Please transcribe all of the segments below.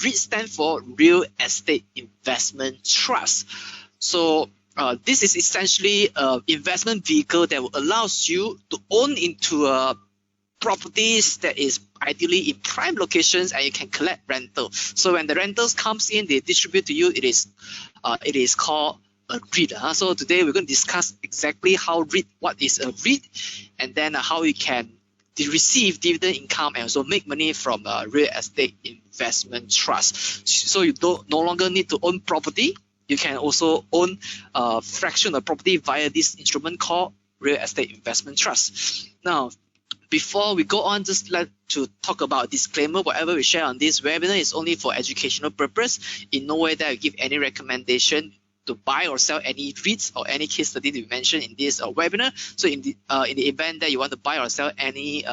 REIT stands for Real Estate Investment Trust. So this is essentially an investment vehicle that will allows you to own into properties that is ideally in prime locations, and you can collect rental. So when the rentals comes in, they distribute to you. It is called a REIT. So today we're going to discuss exactly what is a REIT, and then how you can receive dividend income and also make money from real estate investment trust. So you no longer need to own property. You can also own a fraction of property via this instrument called real estate investment trust. Now, before we go on, just like to talk about disclaimer. Whatever we share on this webinar is only for educational purpose. In no way that I give any recommendation to buy or sell any REITs or any case study that we mentioned in this webinar. So in the event that you want to buy or sell any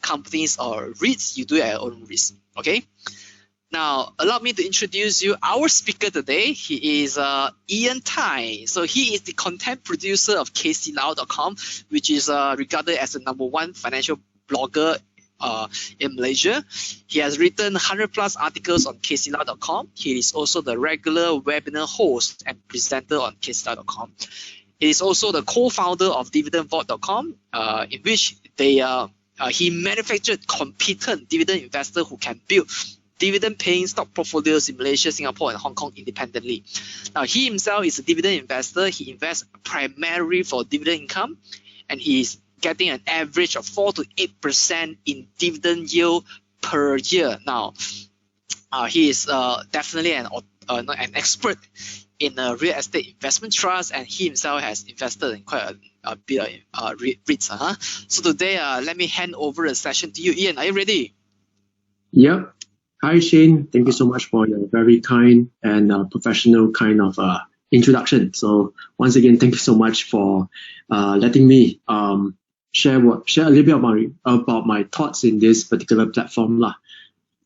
companies or REITs, you do it at your own risk. Okay. Now, allow me to introduce you our speaker today. He is Ian Tai. So he is the content producer of kclau.com, which is regarded as the #1 financial blogger in Malaysia. He has written 100+ articles on kclau.com. He is also the regular webinar host and presenter on kclau.com. He is also the co-founder of dividendvault.com, in which he manufactured competent dividend investors who can build dividend-paying stock portfolios in Malaysia, Singapore, and Hong Kong independently. Now, he himself is a dividend investor. He invests primarily for dividend income, and he is getting an average of 4 to 8% in dividend yield per year. Now, he is definitely an expert in real estate investment trust, and he himself has invested in quite a bit of REITs. So today, let me hand over the session to you. Ian, are you ready? Yep. Hi, Shane. Thank you so much for your very kind and professional kind of introduction. So once again, thank you so much for letting me share a little bit about my thoughts in this particular platform.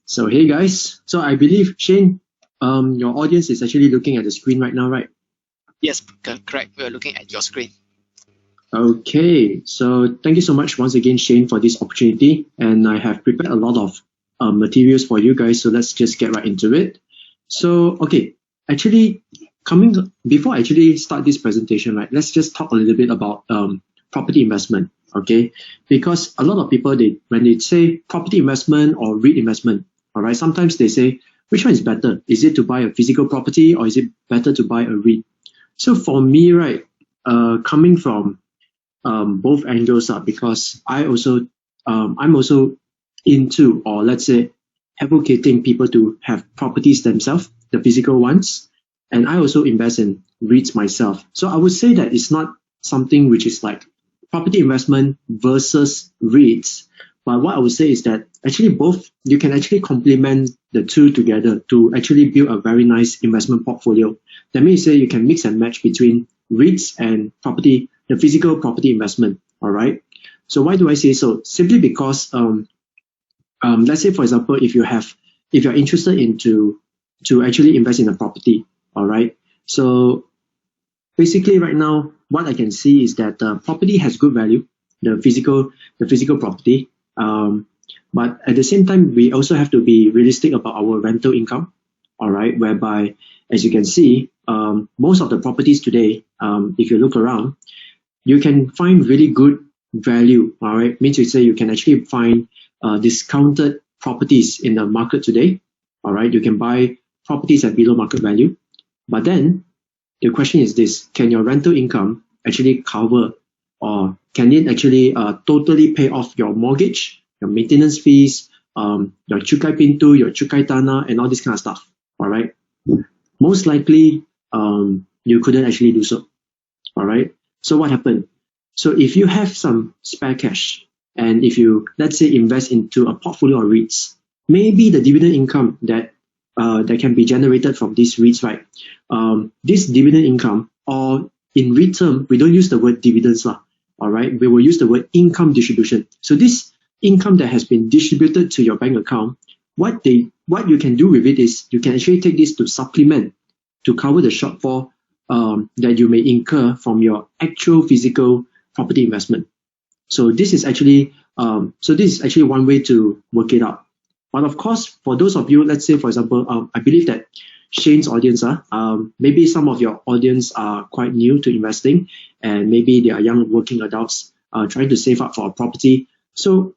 So hey guys, so I believe, Shane, your audience is actually looking at the screen right now, right? Yes, correct. We're looking at your screen. Okay, so thank you so much once again, Shane, for this opportunity. And I have prepared a lot of materials for you guys, so let's just get right into it. So okay, actually before I actually start this presentation, right, let's just talk a little bit about property investment. Okay, because a lot of people, when they say property investment or REIT investment, all right, sometimes they say, which one is better? Is it to buy a physical property, or is it better to buy a REIT? So for me, right, coming from both angles, because I'm also into, or let's say advocating people to have properties themselves, the physical ones, and I also invest in REITs myself. So I would say that it's not something which is like property investment versus REITs, but what I would say is that actually both, you can actually complement the two together to actually build a very nice investment portfolio. That means you can mix and match between REITs and property, the physical property investment. All right. So why do I say so? Simply because let's say, for example, if you're interested to actually invest in a property, all right. So basically, right now, what I can see is that the property has good value, the physical property. But at the same time, we also have to be realistic about our rental income, all right. Whereby, as you can see, most of the properties today, if you look around, you can find really good value, all right. Means to say you can actually find discounted properties in the market today. All right, you can buy properties at below market value. But then the question is this: can your rental income actually cover, or can it actually totally pay off your mortgage, your maintenance fees, your cukai pintu, your cukai tanah, and all this kind of stuff? All right, most likely you couldn't actually do so. All right, so what happened? So if you have some spare cash, and if you, let's say, invest into a portfolio of REITs, maybe the dividend income that can be generated from these REITs, right? This dividend income, or in REIT term, we don't use the word dividends, all right? We will use the word income distribution. So this income that has been distributed to your bank account, what you can do with it is you can actually take this to supplement, to cover the shortfall that you may incur from your actual physical property investment. So this is actually one way to work it out. But of course, for those of you, let's say, for example, I believe that Shane's audience, maybe some of your audience are quite new to investing, and maybe they are young working adults trying to save up for a property. So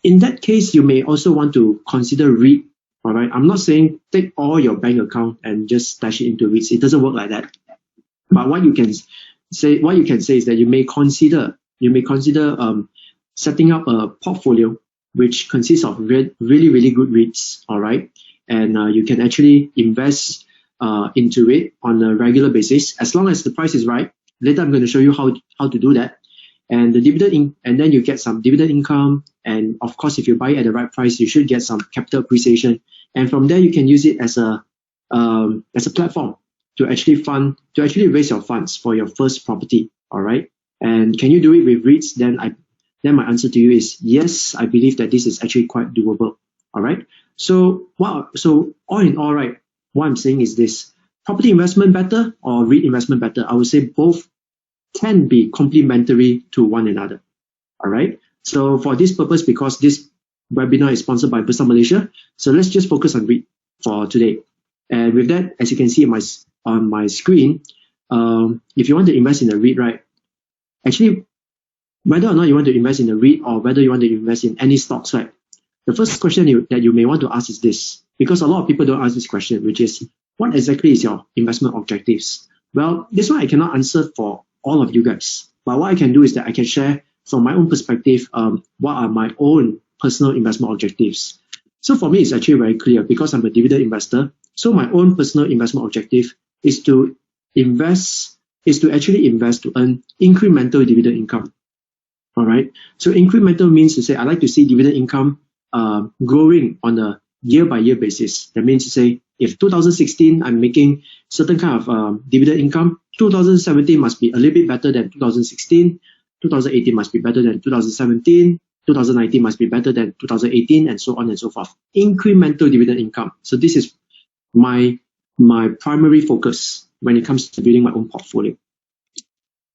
in that case, you may also want to consider REIT. All right, I'm not saying take all your bank account and just stash it into REITs. It doesn't work like that. But what you can say is that you may consider setting up a portfolio which consists of really good REITs. All right, and you can actually invest into it on a regular basis as long as the price is right. Later, I'm going to show you how to do that. And the dividend, and then you get some dividend income. And of course, if you buy it at the right price, you should get some capital appreciation. And from there, you can use it as a platform to actually raise your funds for your first property. All right. And can you do it with REITs? Then my answer to you is yes. I believe that this is actually quite doable. All right. So all in all, right, what I'm saying is this: property investment better or REIT investment better? I would say both can be complementary to one another. All right. So for this purpose, because this webinar is sponsored by Bursa Malaysia, so let's just focus on REIT for today. And with that, as you can see on my screen, if you want to invest in a REIT, right, actually, whether or not you want to invest in a REIT or whether you want to invest in any stocks, right, the first question that you may want to ask is this, because a lot of people don't ask this question, which is, what exactly is your investment objectives? Well, this one I cannot answer for all of you guys. But what I can do is that I can share from my own perspective what are my own personal investment objectives. So for me, it's actually very clear because I'm a dividend investor. So my own personal investment objective is to actually invest to earn incremental dividend income. All right. So incremental means to say I like to see dividend income growing on a year-by-year basis. That means to say if 2016 I'm making certain kind of dividend income, 2017 must be a little bit better than 2016, 2018 must be better than 2017, 2019 must be better than 2018, and so on and so forth. Incremental dividend income. So this is my primary focus when it comes to building my own portfolio.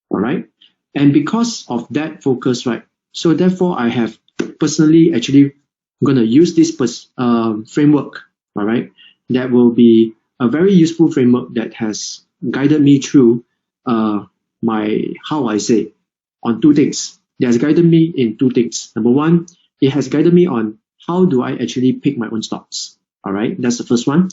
All right. And because of that focus, right, so therefore I have personally actually going to use this framework, all right, that will be a very useful framework that has guided me through on two things. It has guided me in two things. Number one, it has guided me on how do I actually pick my own stocks. All right, that's the first one.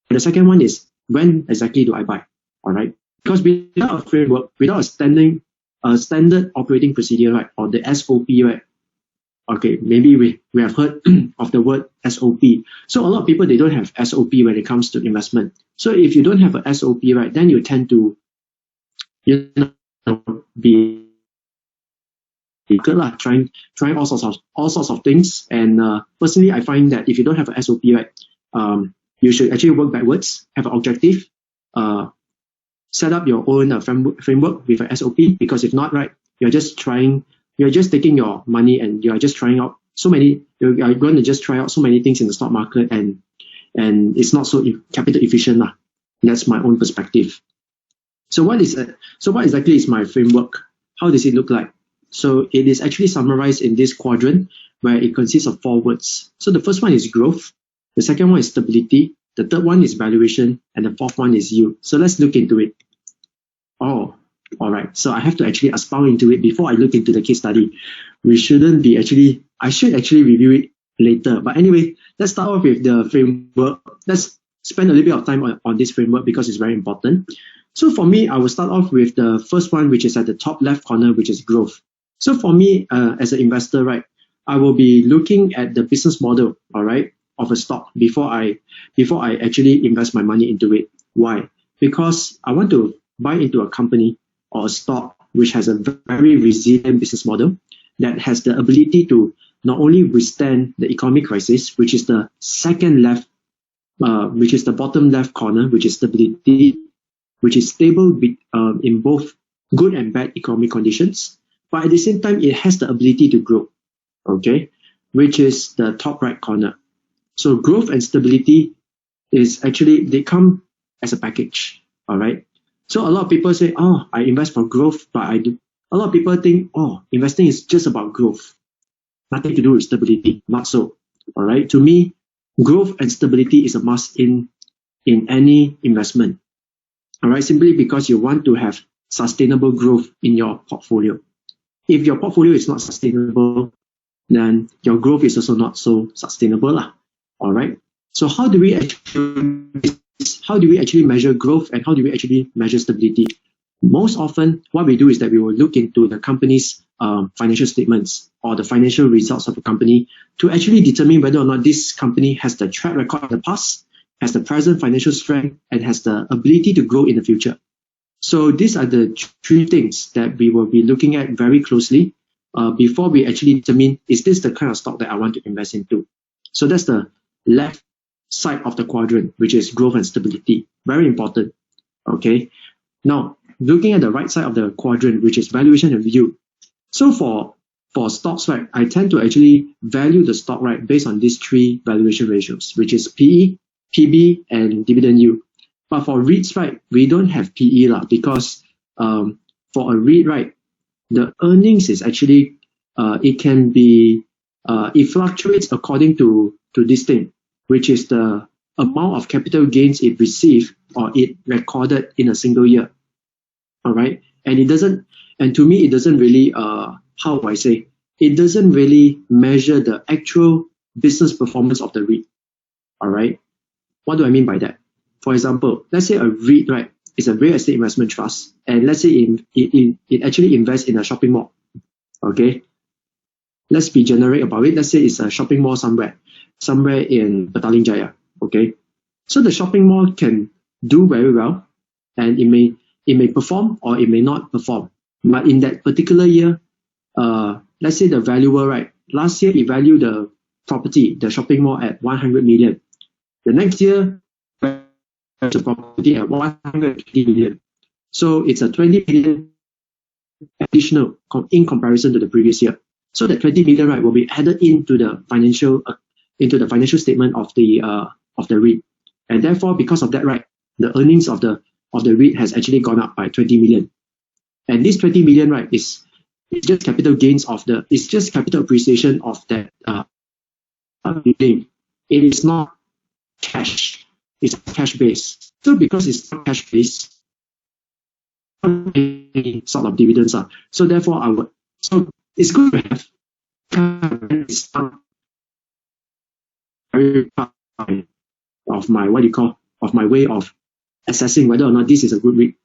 And the second one is when exactly do I buy? All right, because without a framework, without a standard operating procedure, right, or the SOP, right. Okay, maybe we have heard of the word SOP. So a lot of people, they don't have SOP when it comes to investment. So if you don't have a SOP, right, then you tend to be good trying all sorts of things. And personally, I find that if you don't have a SOP, right, you should actually work backwards, have an objective, set up your own framework with an SOP. Because if not, right, you're just taking your money and you are just trying out you are going to just try out so many things in the stock market, and it's not so capital efficient. That's my own perspective. So what exactly is my framework? How does it look like? So it is actually summarized in this quadrant where it consists of 4 words. So the first one is growth. The second one is stability. The third one is valuation. And the fourth one is yield. So let's look into it. Oh, all right. So I have to actually expound into it before I look into the case study. I should actually review it later. But anyway, let's start off with the framework. Let's spend a little bit of time on this framework because it's very important. So for me, I will start off with the first one, which is at the top left corner, which is growth. So for me, as an investor, right, I will be looking at the business model, all right, of a stock before I actually invest my money into it. Why? Because I want to buy into a company or a stock which has a very resilient business model that has the ability to not only withstand the economic crisis, which is the second left, which is the bottom left corner, which is stability, which is stable in both good and bad economic conditions, but at the same time, it has the ability to grow, okay, which is the top right corner. So growth and stability is actually, they come as a package, all right? So a lot of people say, oh, I invest for growth, but a lot of people think, oh, investing is just about growth. Nothing to do with stability. Not so. All right. To me, growth and stability is a must in any investment. All right. Simply because you want to have sustainable growth in your portfolio. If your portfolio is not sustainable, then your growth is also not so sustainable. All right. So how do we actually measure growth, and how do we actually measure stability? Most often, what we do is that we will look into the company's financial statements or the financial results of a company to actually determine whether or not this company has the track record in the past, has the present financial strength, and has the ability to grow in the future. So these are the three things that we will be looking at very closely before we actually determine, is this the kind of stock that I want to invest into? So that's the left side of the quadrant, which is growth and stability. Very important. Okay. Now, looking at the right side of the quadrant, which is valuation and yield. So for stocks, right, I tend to actually value the stock, right, based on these three valuation ratios, which is PE, PB, and dividend yield. But for REITs, right, we don't have PE because for a REIT, right, the earnings is actually, it fluctuates according to this thing, which is the amount of capital gains it received or it recorded in a single year. All right. And to me, it doesn't really, how do I say, it doesn't really measure the actual business performance of the REIT. All right. What do I mean by that? For example, let's say a REIT, right, is a real estate investment trust, and let's say it actually invests in a shopping mall. Okay. Let's be generic about it. Let's say it's a shopping mall somewhere in Petaling Jaya. Okay. So the shopping mall can do very well, and it may perform or it may not perform. But in that particular year, let's say the valuer, right, last year it valued the property, the shopping mall, at 100 million. The next year, the property at 150 million. So it's a 20 million additional in comparison to the previous year. So that 20 million, right, will be added into the financial statement of the REIT, and therefore, because of that, right, the earnings of the REIT has actually gone up by 20 million. And this 20 million, right, is just capital gains it's just capital appreciation of that building. It is not cash. It's cash based. So because it's not cash based, any sort of dividends are. So therefore, so it's good to have of my way of assessing whether or not this is a good REIT.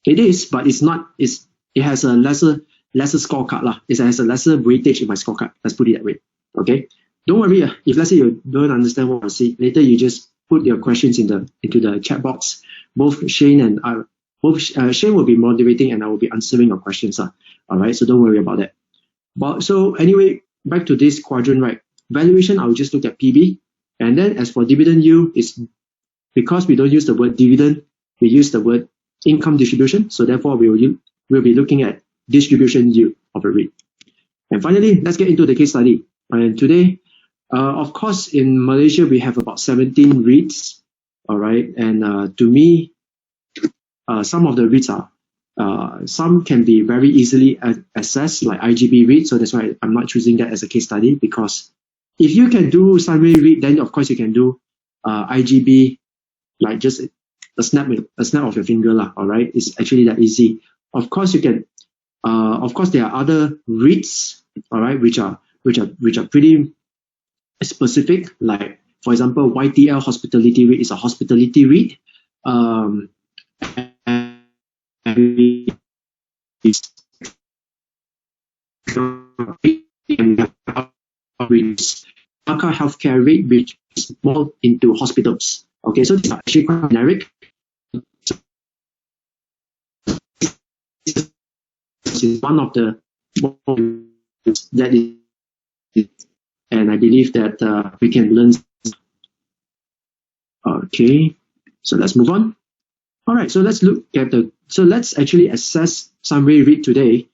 It is, but it's not. It has a lesser scorecard. It has a lesser weightage in my scorecard. Let's put it that way. Okay. Don't worry. If let's say you don't understand what I say, later you just put your questions into the chat box. Both Shane and Shane will be moderating, and I will be answering your questions. All right. So don't worry about that. But so anyway, back to this quadrant, right? Valuation, I will just look at PB, and then as for dividend yield, is because we don't use the word dividend, we use the word income distribution. So therefore, we'll be looking at distribution yield of a REIT. And finally, let's get into the case study. And today, of course, in Malaysia, we have about 17 REITs. All right. And to me, some of the REITs are, some can be very easily assessed, like IGB REIT. So that's why I'm not choosing that as a case study, because if you can do SUNREIT REIT, then of course you can do IGB, like just a snap of your finger, all right? It's actually that easy. Of course you can. Of course there are other REITs, all right, which are pretty specific. Like for example, YTL Hospitality REIT is a hospitality REIT. Maka Healthcare REIT, which is more into hospitals. Okay, so these are actually quite generic. This is one of the that is, and I believe that we can learn. Okay, so let's move on. All right, so let's look at let's actually assess SUNREIT REIT today,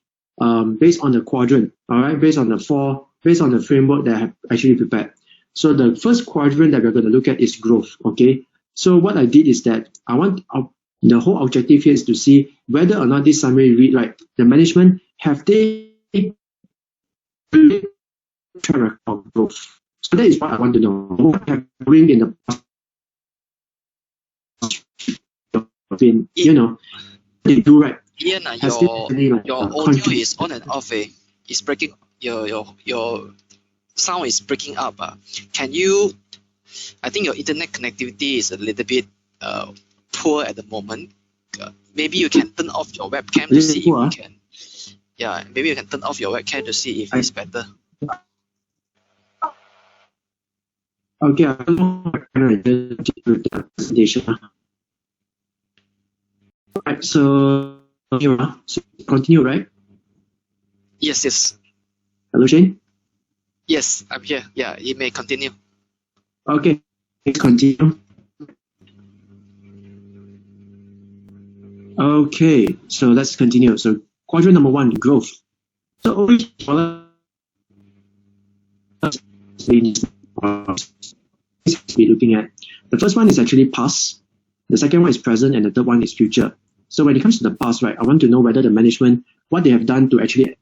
based on the quadrant. All right, based on the framework that I have actually prepared. So the first quadrant that we're going to look at is growth. Okay, so what I did is that the whole objective here is to see whether or not this SUNREIT REIT, like the management, have they track record of growth. So that is what I want to know. What have you doing in the past, they do right? Ian, Has there any your audio is on and off. It's breaking. Your sound is breaking up. Can you? I think your internet connectivity is a little bit poor at the moment. Maybe you can turn off your webcam to see if you can. Yeah, maybe you can turn off your webcam to see if it's better. Okay, I don't know the presentation. Right, so continue, right? Yes. Hello, Shane? Yes, I'm here. Yeah, you may continue. Okay, let's continue. Okay, so let's continue. So quadrant number 1, growth. So we're looking at. The first one is actually past, the second one is present, and the third one is future. So when it comes to the past, right, I want to know whether the management, what they have done to actually,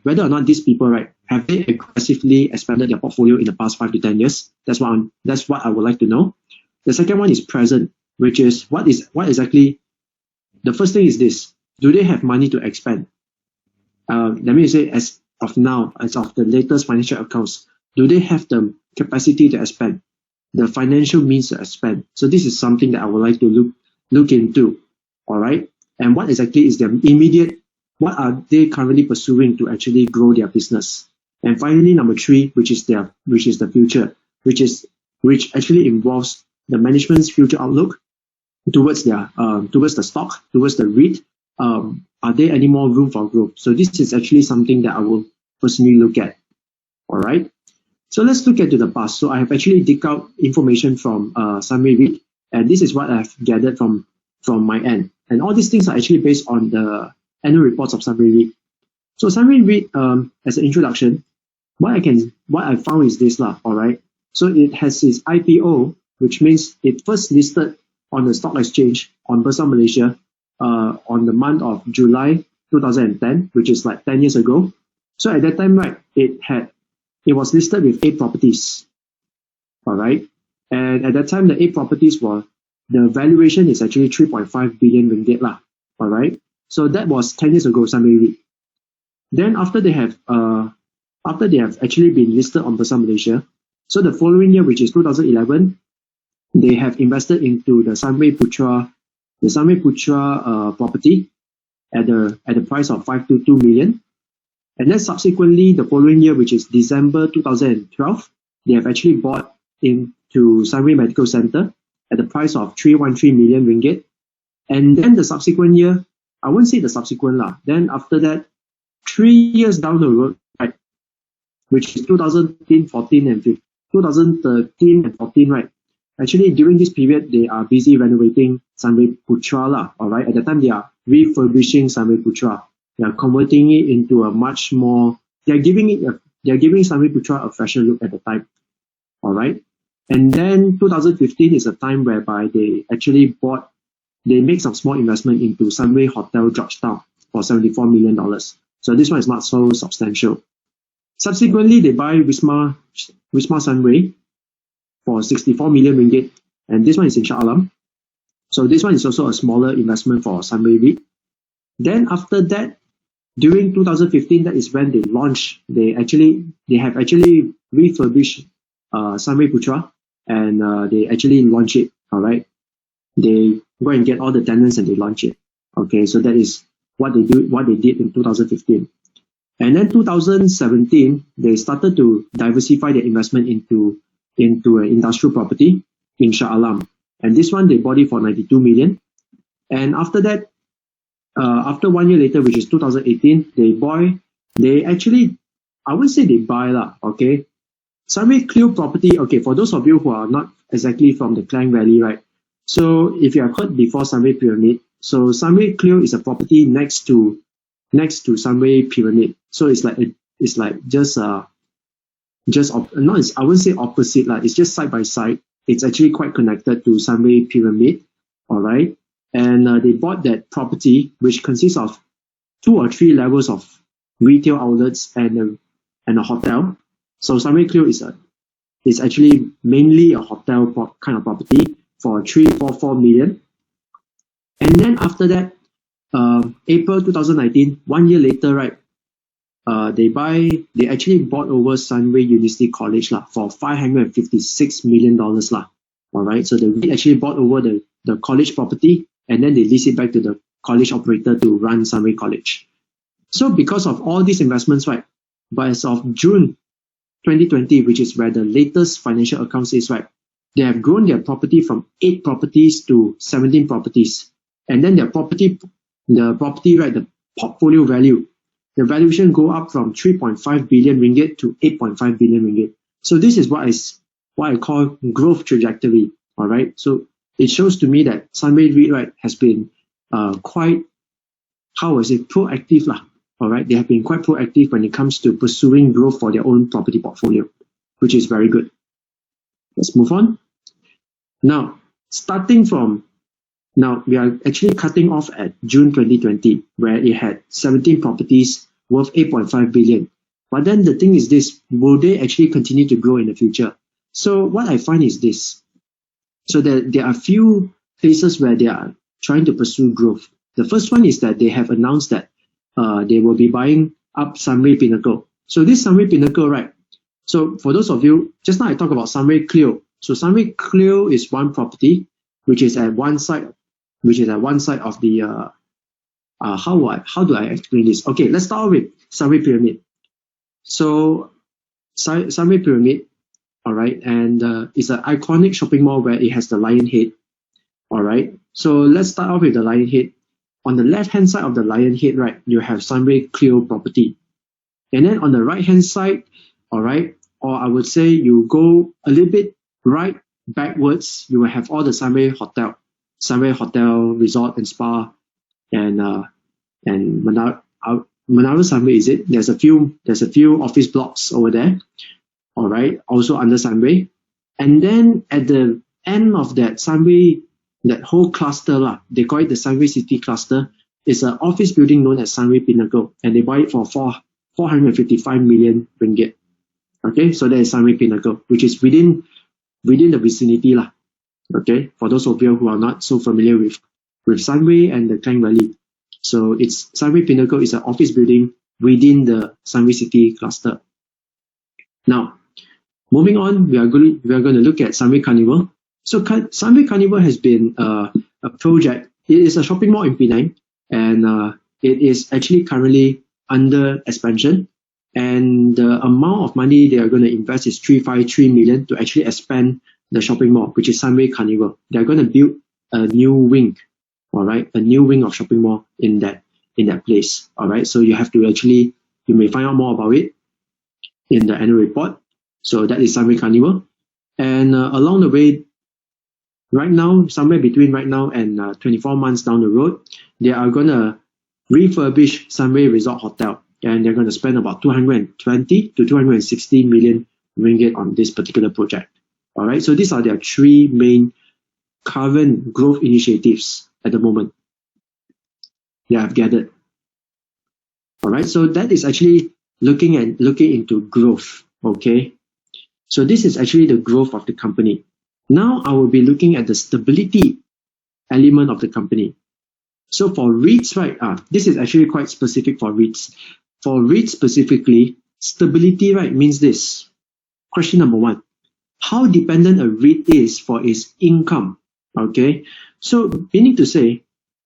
whether or not these people, right, have they aggressively expanded their portfolio in the past 5 to 10 years? That's what I would like to know. The second one is present, which is what exactly. The first thing is this: do they have money to expand? Let me say, as of now, as of the latest financial accounts, do they have the capacity to expand, the financial means to expand? So this is something that I would like to look into. All right, and what exactly is their immediate? What are they currently pursuing to actually grow their business? And finally, number 3, which is the future, which actually involves the management's future outlook towards the stock, towards the REIT. Are there any more room for growth? So this is actually something that I will personally look at. All right. So let's look into the past. So I have actually dig out information from SUNREIT, and this is what I've gathered from my end. And all these things are actually based on the annual reports of SUNREIT. So SUNREIT, as an introduction, what I found is this lah. All right. So it has its IPO, which means it first listed on the stock exchange on Bursa Malaysia on the month of July 2010, which is like 10 years ago. So at that time, right, it was listed with 8 properties. All right. And at that time, the 8 properties the valuation is actually 3.5 billion ringgit lah. All right. So that was 10 years ago, SUNREIT. Then after they have actually been listed on Bursa Malaysia, so the following year, which is 2011, they have invested into the SUNREIT Putra property at the price of 522 million. And then subsequently, the following year, which is December 2012, they have actually bought into SUNREIT Medical Center at the price of 313 million ringgit. And then the subsequent year, I won't say the subsequent lah. Then after that, 3 years down the road, right, which is 2013 and 14, right? Actually, during this period, they are busy renovating SUNREIT Putra lah. All right. At the time, they are refurbishing SUNREIT Putra. They are converting it into a much more. They are giving SUNREIT Putra a fresher look at the time. All right. And then 2015 is a time whereby they made some small investment into SUNREIT Hotel Georgetown for $74 million. So this one is not so substantial. Subsequently, they buy Wisma SUNREIT for 64 million ringgit, and this one is in Shah Alam. So this one is also a smaller investment for SUNREIT. Then after that, during 2015, that is when they launched. They have actually refurbished SUNREIT Putra, and they actually launch it. All right, they go and get all the tenants and they launch it. Okay, so that is what they did in 2015. And then 2017, they started to diversify their investment into an industrial property in Shah Alam. And this one, they bought it for 92 million. And after that, after 1 year later, which is 2018, I wouldn't say they buy lah, okay? SUNREIT Clio property, okay, for those of you who are not exactly from the Klang Valley, right? So if you have heard before SUNREIT Pyramid, so SUNREIT Clio is a property next to SUNREIT Pyramid. So it's like I wouldn't say opposite lah. It's just side by side. It's actually quite connected to SUNREIT Pyramid. All right, and they bought that property, which consists of 2 or 3 levels of retail outlets and a hotel. So SUNREIT Clio is It's actually mainly a hotel kind of property for 344 million. And then after that, April 2019, 1 year later, right, they actually bought over SUNREIT University College for $556 million. All right, so they actually bought over the college property, and then they lease it back to the college operator to run SUNREIT College. So because of all these investments, right, by as of June 2020, which is where the latest financial accounts is, right, they have grown their property from 8 properties to 17 properties. And then the property, right, the portfolio value, the valuation go up from 3.5 billion ringgit to 8.5 billion ringgit. So this is what I call growth trajectory. All right. So it shows to me that SUNREIT REIT, right, has been quite, how is it, proactive lah. All right. They have been quite proactive when it comes to pursuing growth for their own property portfolio, which is very good. Let's move on. Now, we are actually cutting off at June 2020, where it had 17 properties worth 8.5 billion. But then the thing is this, will they actually continue to grow in the future? So what I find is this. So there are a few places where they are trying to pursue growth. The first one is that they have announced that they will be buying up SUNREIT Pinnacle. So this SUNREIT Pinnacle, right? So for those of you, just now I talked about SUNREIT Clio. So SUNREIT Clio is one property which is at one side of the how do I explain this? Okay, let's start with SUNREIT Pyramid. So SUNREIT Pyramid, all right, and it's an iconic shopping mall where it has the lion head. All right, so let's start off with the lion head. On the left hand side of the lion head, right, you have SUNREIT Clio property, and then on the right hand side, all right, or I would say you go a little bit right backwards, you will have all the SUNREIT Hotel Resort and Spa, and Menara SUNREIT, is it? There's a few office blocks over there, all right, also under SUNREIT. And then at the end of that SUNREIT, that whole cluster, they call it the SUNREIT City Cluster, is an office building known as SUNREIT Pinnacle, and they buy it for 455 million ringgit. Okay, so that is SUNREIT Pinnacle, which is within the vicinity lah. Okay, for those of you who are not so familiar with SUNREIT and the Klang Valley. So it's SUNREIT Pinnacle is an office building within the SUNREIT City Cluster. Now, moving on, we are going to look at SUNREIT Carnival. So SUNREIT Carnival has been a project. It is a shopping mall in Penang, and it is actually currently under expansion. And the amount of money they are going to invest is 353 million to actually expand the shopping mall, which is SUNREIT Carnival. They are going to build a new wing, all right, a new wing of shopping mall in that place, all right. So you may find out more about it in the annual report. So that is SUNREIT Carnival, and along the way, right now, somewhere between right now and 24 months down the road, they are going to refurbish SUNREIT Resort Hotel, and they're going to spend about 220 to 260 million ringgit on this particular project. All right, so these are their 3 main current growth initiatives at the moment they have gathered. All right, so that is actually looking into growth. Okay, so this is actually the growth of the company. Now I will be looking at the stability element of the company. So for REITs, right, this is actually quite specific for REITs. For REITs specifically, stability, right, means this. Question number 1. How dependent a REIT is for its income. Okay, so meaning to say,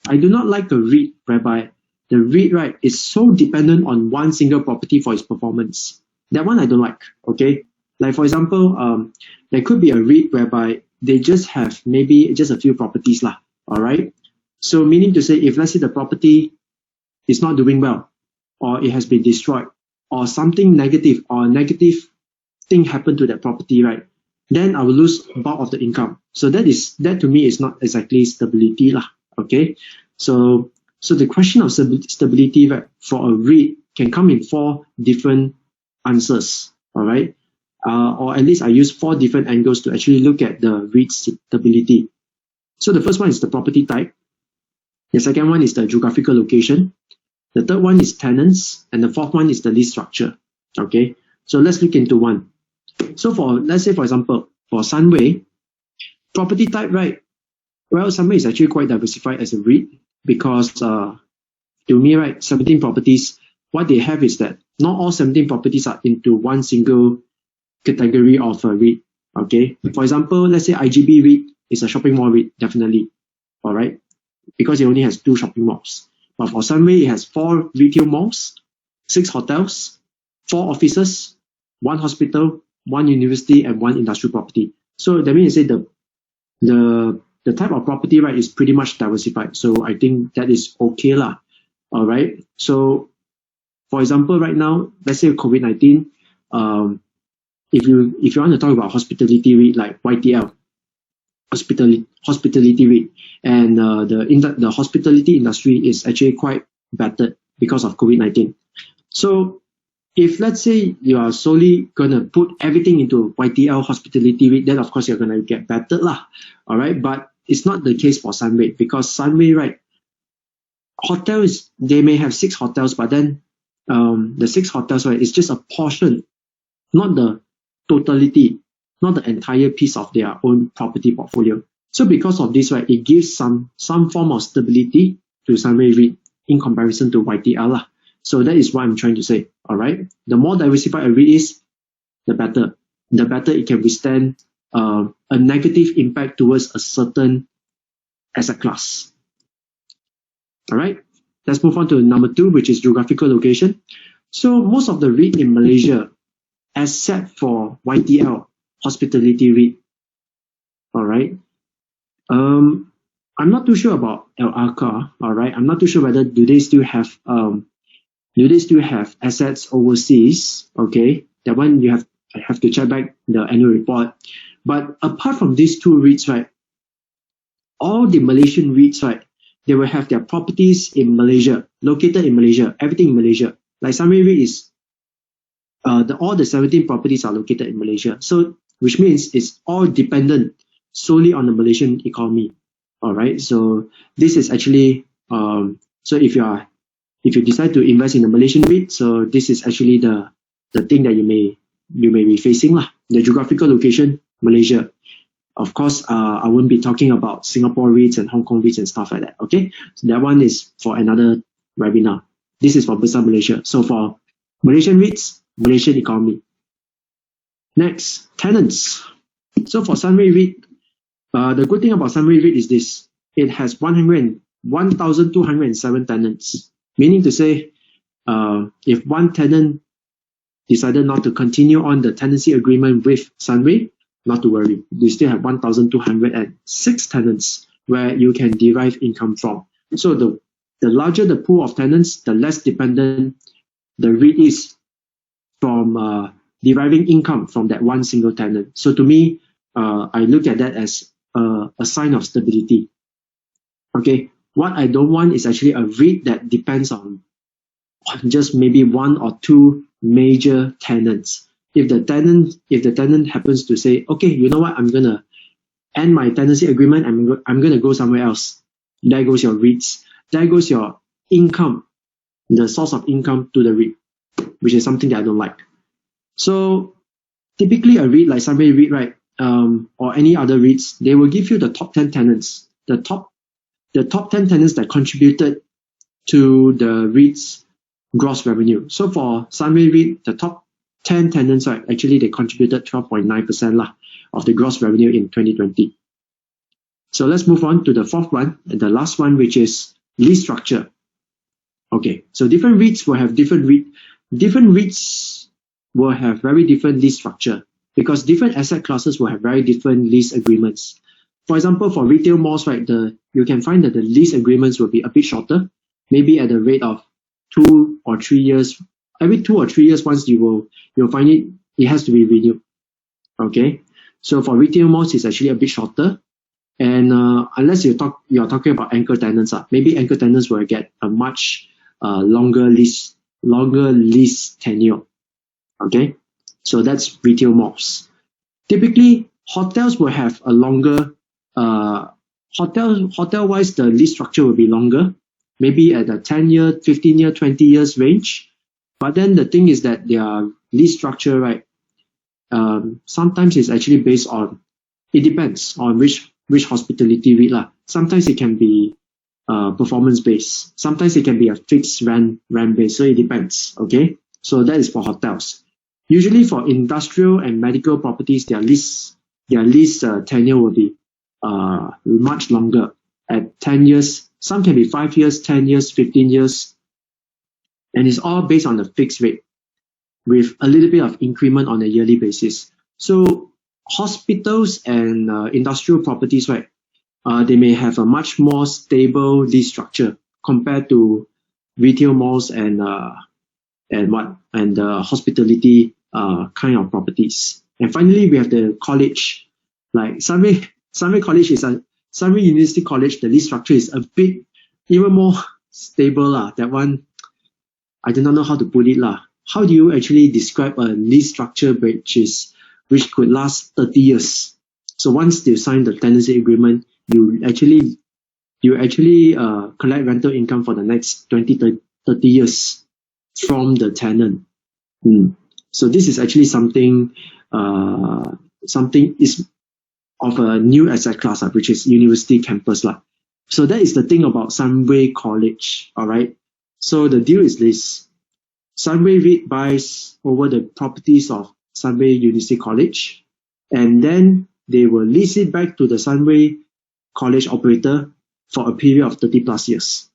I do not like a REIT whereby the REIT, right, is so dependent on one single property for its performance. That one I don't like. Okay, like for example, there could be a REIT whereby they just have maybe just a few properties lah. All right, so meaning to say, if let's say the property is not doing well, or it has been destroyed, or something negative thing happened to that property, right, then I will lose bulk of the income. So that to me is not exactly stability lah. Okay, so the question of stability, right, for a REIT can come in 4 different answers. All right, or at least I use 4 different angles to actually look at the REIT stability. So the first one is the property type. The second one is the geographical location. The third one is tenants, and the fourth one is the lease structure. Okay, so let's look into one. So let's say, for example, for SUNREIT, property type, right? Well, SUNREIT is actually quite diversified as a REIT because to me, right, 17 properties, what they have is that not all 17 properties are into one single category of a REIT. Okay. For example, let's say IGB REIT is a shopping mall REIT, definitely. All right. Because it only has 2 shopping malls. But for SUNREIT, it has 4 retail malls, 6 hotels, 4 offices, 1 hospital, 1 university, and 1 industrial property. So that means the type of property, right, is pretty much diversified. So I think that is okay lah. All right. So for example, right now, let's say COVID-19, if you want to talk about hospitality REIT like YTL, hospitality REIT, and the hospitality industry is actually quite battered because of COVID-19. So if let's say you are solely gonna put everything into YTL hospitality REIT, then of course you're gonna get battered lah. All right, but it's not the case for SUNREIT because SUNREIT, right, hotels, they may have 6 hotels, but then the 6 hotels, right, is just a portion, not the totality, not the entire piece of their own property portfolio. So because of this, right, it gives some form of stability to SUNREIT REIT in comparison to YTL lah. So that is what I'm trying to say. All right, the more diversified a REIT is, the better. The better it can withstand a negative impact towards a certain asset class. All right, let's move on to number 2, which is geographical location. So most of the REIT in Malaysia, except for YTL, hospitality REIT. All right. I'm not too sure about LRCA. All right. I'm not too sure whether do they still have assets overseas. Okay. That one I have to check back the annual report. But apart from these 2 REITs, right, all the Malaysian REITs, right, they will have their properties in Malaysia, located in Malaysia, everything in Malaysia. Like SUNREIT REIT is all the 17 properties are located in Malaysia. So which means it's all dependent solely on the Malaysian economy. All right. So this is actually so if you decide to invest in the Malaysian REIT, so this is actually the thing that you may be facing lah. The geographical location, Malaysia. Of course, I won't be talking about Singapore REITs and Hong Kong REITs and stuff like that. Okay, so that one is for another webinar. This is for Besar Malaysia. So for Malaysian REITs, Malaysian economy. Next, tenants. So for SUNREIT REIT, the good thing about SUNREIT REIT is this: it has 1,207 tenants. Meaning to say, if one tenant decided not to continue on the tenancy agreement with SUNREIT, not to worry. You still have 1,206 tenants where you can derive income from. So the larger the pool of tenants, the less dependent the REIT is from deriving income from that one single tenant. So to me, I look at that as a sign of stability. Okay, what I don't want is actually a REIT that depends on just maybe 1 or 2 major tenants. If the tenant happens to say, okay, you know what, I'm gonna end my tenancy agreement, I'm gonna go somewhere else. There goes your REITs. There goes your income, the source of income to the REIT, which is something that I don't like. So typically a REIT like SUNREIT REIT, right, or any other REITs, they will give you the top 10 tenants, the top 10 tenants that contributed to the REIT's gross revenue. So for SUNREIT REIT, the top 10 tenants, right, actually they contributed 12.9% of the gross revenue in 2020. So let's move on to the 4th one, and the last one, which is lease structure. Okay, so different REITs will have different REITs will have very different lease structure because different asset classes will have very different lease agreements. For example, for retail malls, right, you can find that the lease agreements will be a bit shorter, maybe at the rate of 2 or 3 years. Every 2 or 3 years, once you'll find it has to be renewed. Okay, so for retail malls, it's actually a bit shorter. And unless you're talking about anchor tenants, maybe anchor tenants will get a much longer lease tenure. Okay, so that's retail malls. Typically, hotels will have a longer hotel-wise, the lease structure will be longer, maybe at a 10-year, 15-year, 20 years range. But then the thing is that their lease structure, right, sometimes it's actually based on, it depends on which hospitality REIT lah. Sometimes it can be performance based. Sometimes it can be a fixed rent based. So it depends. Okay. So that is for hotels. Usually for industrial and medical properties, their lease tenure will be much longer at 10 years. Some can be 5 years, 10 years, 15 years. And it's all based on a fixed rate with a little bit of increment on a yearly basis. So hospitals and industrial properties, right, they may have a much more stable lease structure compared to retail malls and hospitality kind of properties. And finally, we have the college. Like Sunrei College is Sunrei University College. The lease structure is a bit even more stable lah. That one, I do not know how to put it lah. How do you actually describe a lease structure which could last 30 years? So once you sign the tenancy agreement, you actually collect rental income for the next 20-30 years from the tenant. So this is actually something is of a new asset class, which is university campus lah. So that is the thing about Sunrei College. All right. So the deal is this: Sunrei REIT buys over the properties of Sunrei University College, and then they will lease it back to the Sunrei College operator for a period of 30 plus years.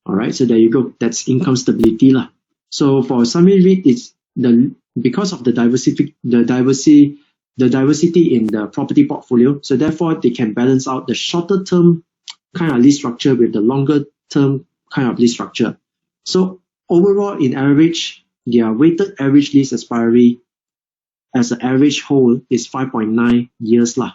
All right, so there you go. That's income stability lah. So for Sunrei REIT, it's because of the diversity in the property portfolio. So therefore, they can balance out the shorter term kind of lease structure with the longer term kind of lease structure. So overall, in average, their weighted average lease expiry as an average hold is 5.9 years lah.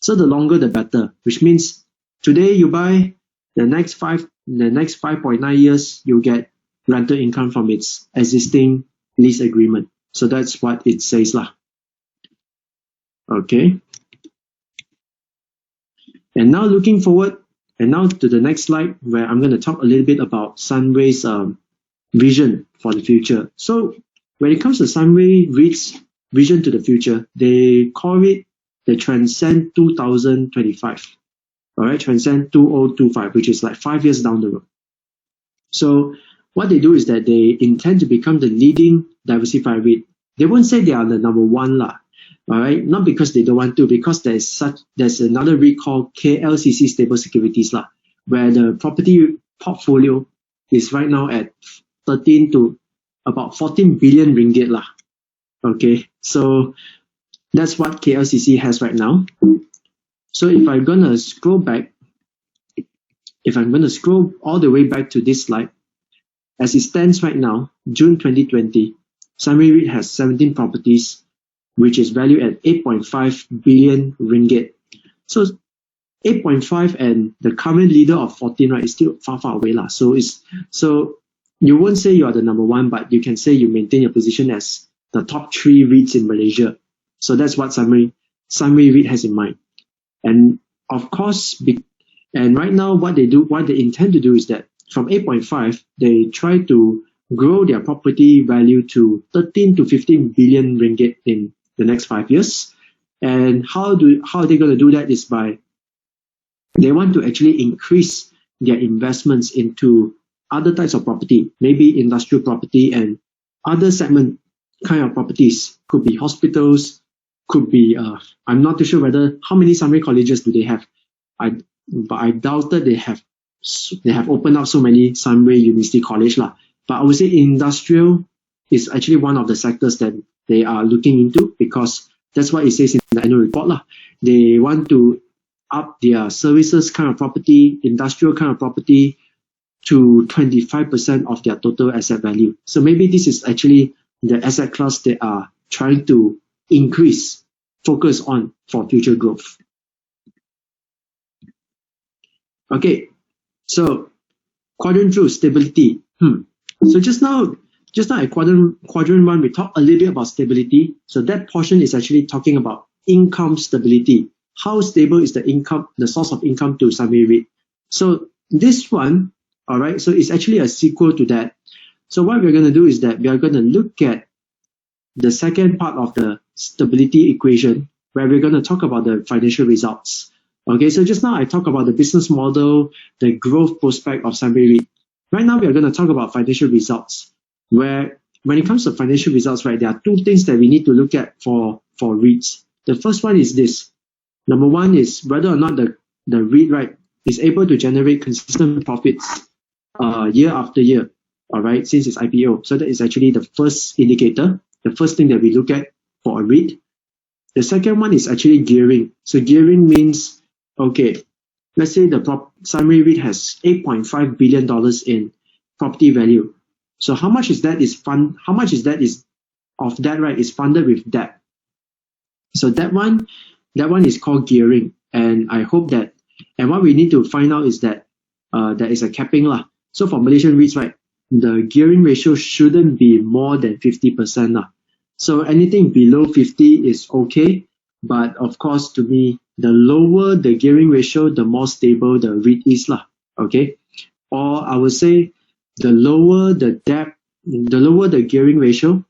So the longer the better, which means today you buy, the next 5.9 years you get rental income from its existing lease agreement. So that's what it says lah. Okay. And now looking forward, and now to the next slide where I'm going to talk a little bit about Sunrei's vision for the future. So when it comes to Sunrei REIT's vision to the future, they call it the Transcend 2025. All right, Transcend 2025, which is like 5 years down the road. So what they do is that they intend to become the leading diversified REIT. They won't say they are the number one lah. All right, not because they don't want to, because there's another REIT called KLCC Stable Securities lah, where the property portfolio is right now at 13 to about 14 billion ringgit lah. Okay, so that's what KLCC has right now. So if I'm gonna scroll back, all the way back to this slide, as it stands right now, June 2020, Sunrei REIT has 17 properties, which is valued at 8.5 billion ringgit. So 8.5 and the current leader of 14, right, is still far away lah. So you won't say you are the number one, but you can say you maintain your position as the top 3 REITs in Malaysia. So that's what Sunrei REIT has in mind. And of course, and right now what they intend to do is that from 8.5, they try to grow their property value to 13 to 15 billion ringgit in the next 5 years. And how are they going to do that is by, they want to actually increase their investments into other types of property, maybe industrial property and other segment kind of properties. Could be hospitals, could be, I'm not too sure how many Sunrei colleges do they have. But I doubt that they have opened up so many Sunrei University College lah. But I would say industrial is actually one of the sectors that they are looking into, because that's what it says in the annual report lah. They want to up their services kind of property, industrial kind of property to 25% of their total asset value. So maybe this is actually the asset class they are trying to focus on for future growth. Okay, so quadrant through stability. So just now at quadrant 1, we talked a little bit about stability. So that portion is actually talking about income stability. How stable is the income, the source of income to Sunrei REIT? So this one, all right, so it's actually a sequel to that. So what we're going to do is that we are going to look at the second part of the stability equation, where we're going to talk about the financial results. Okay, so just now I talked about the business model, the growth prospect of SUNREIT REIT. Right now we are going to talk about financial results, where when it comes to financial results, right, there are two things that we need to look at for REITs. The first one is this. Number one is whether or not the REIT, right, is able to generate consistent profits year after year, all right, since its IPO. So that is actually the first indicator, the first thing that we look at for a REIT. The second one is actually gearing. So gearing means, okay, let's say the SUNREIT REIT has $8.5 billion in property value. So how much is that is funded with debt? So that one is called gearing. And I hope that, and what we need to find out is that there is a capping lah. So for Malaysian REITs, right, the gearing ratio shouldn't be more than 50% lah. So anything below 50 is okay. But of course, to me, the lower the gearing ratio, the more stable the REIT is lah. Okay. Or I would say the lower the debt, the lower the gearing ratio,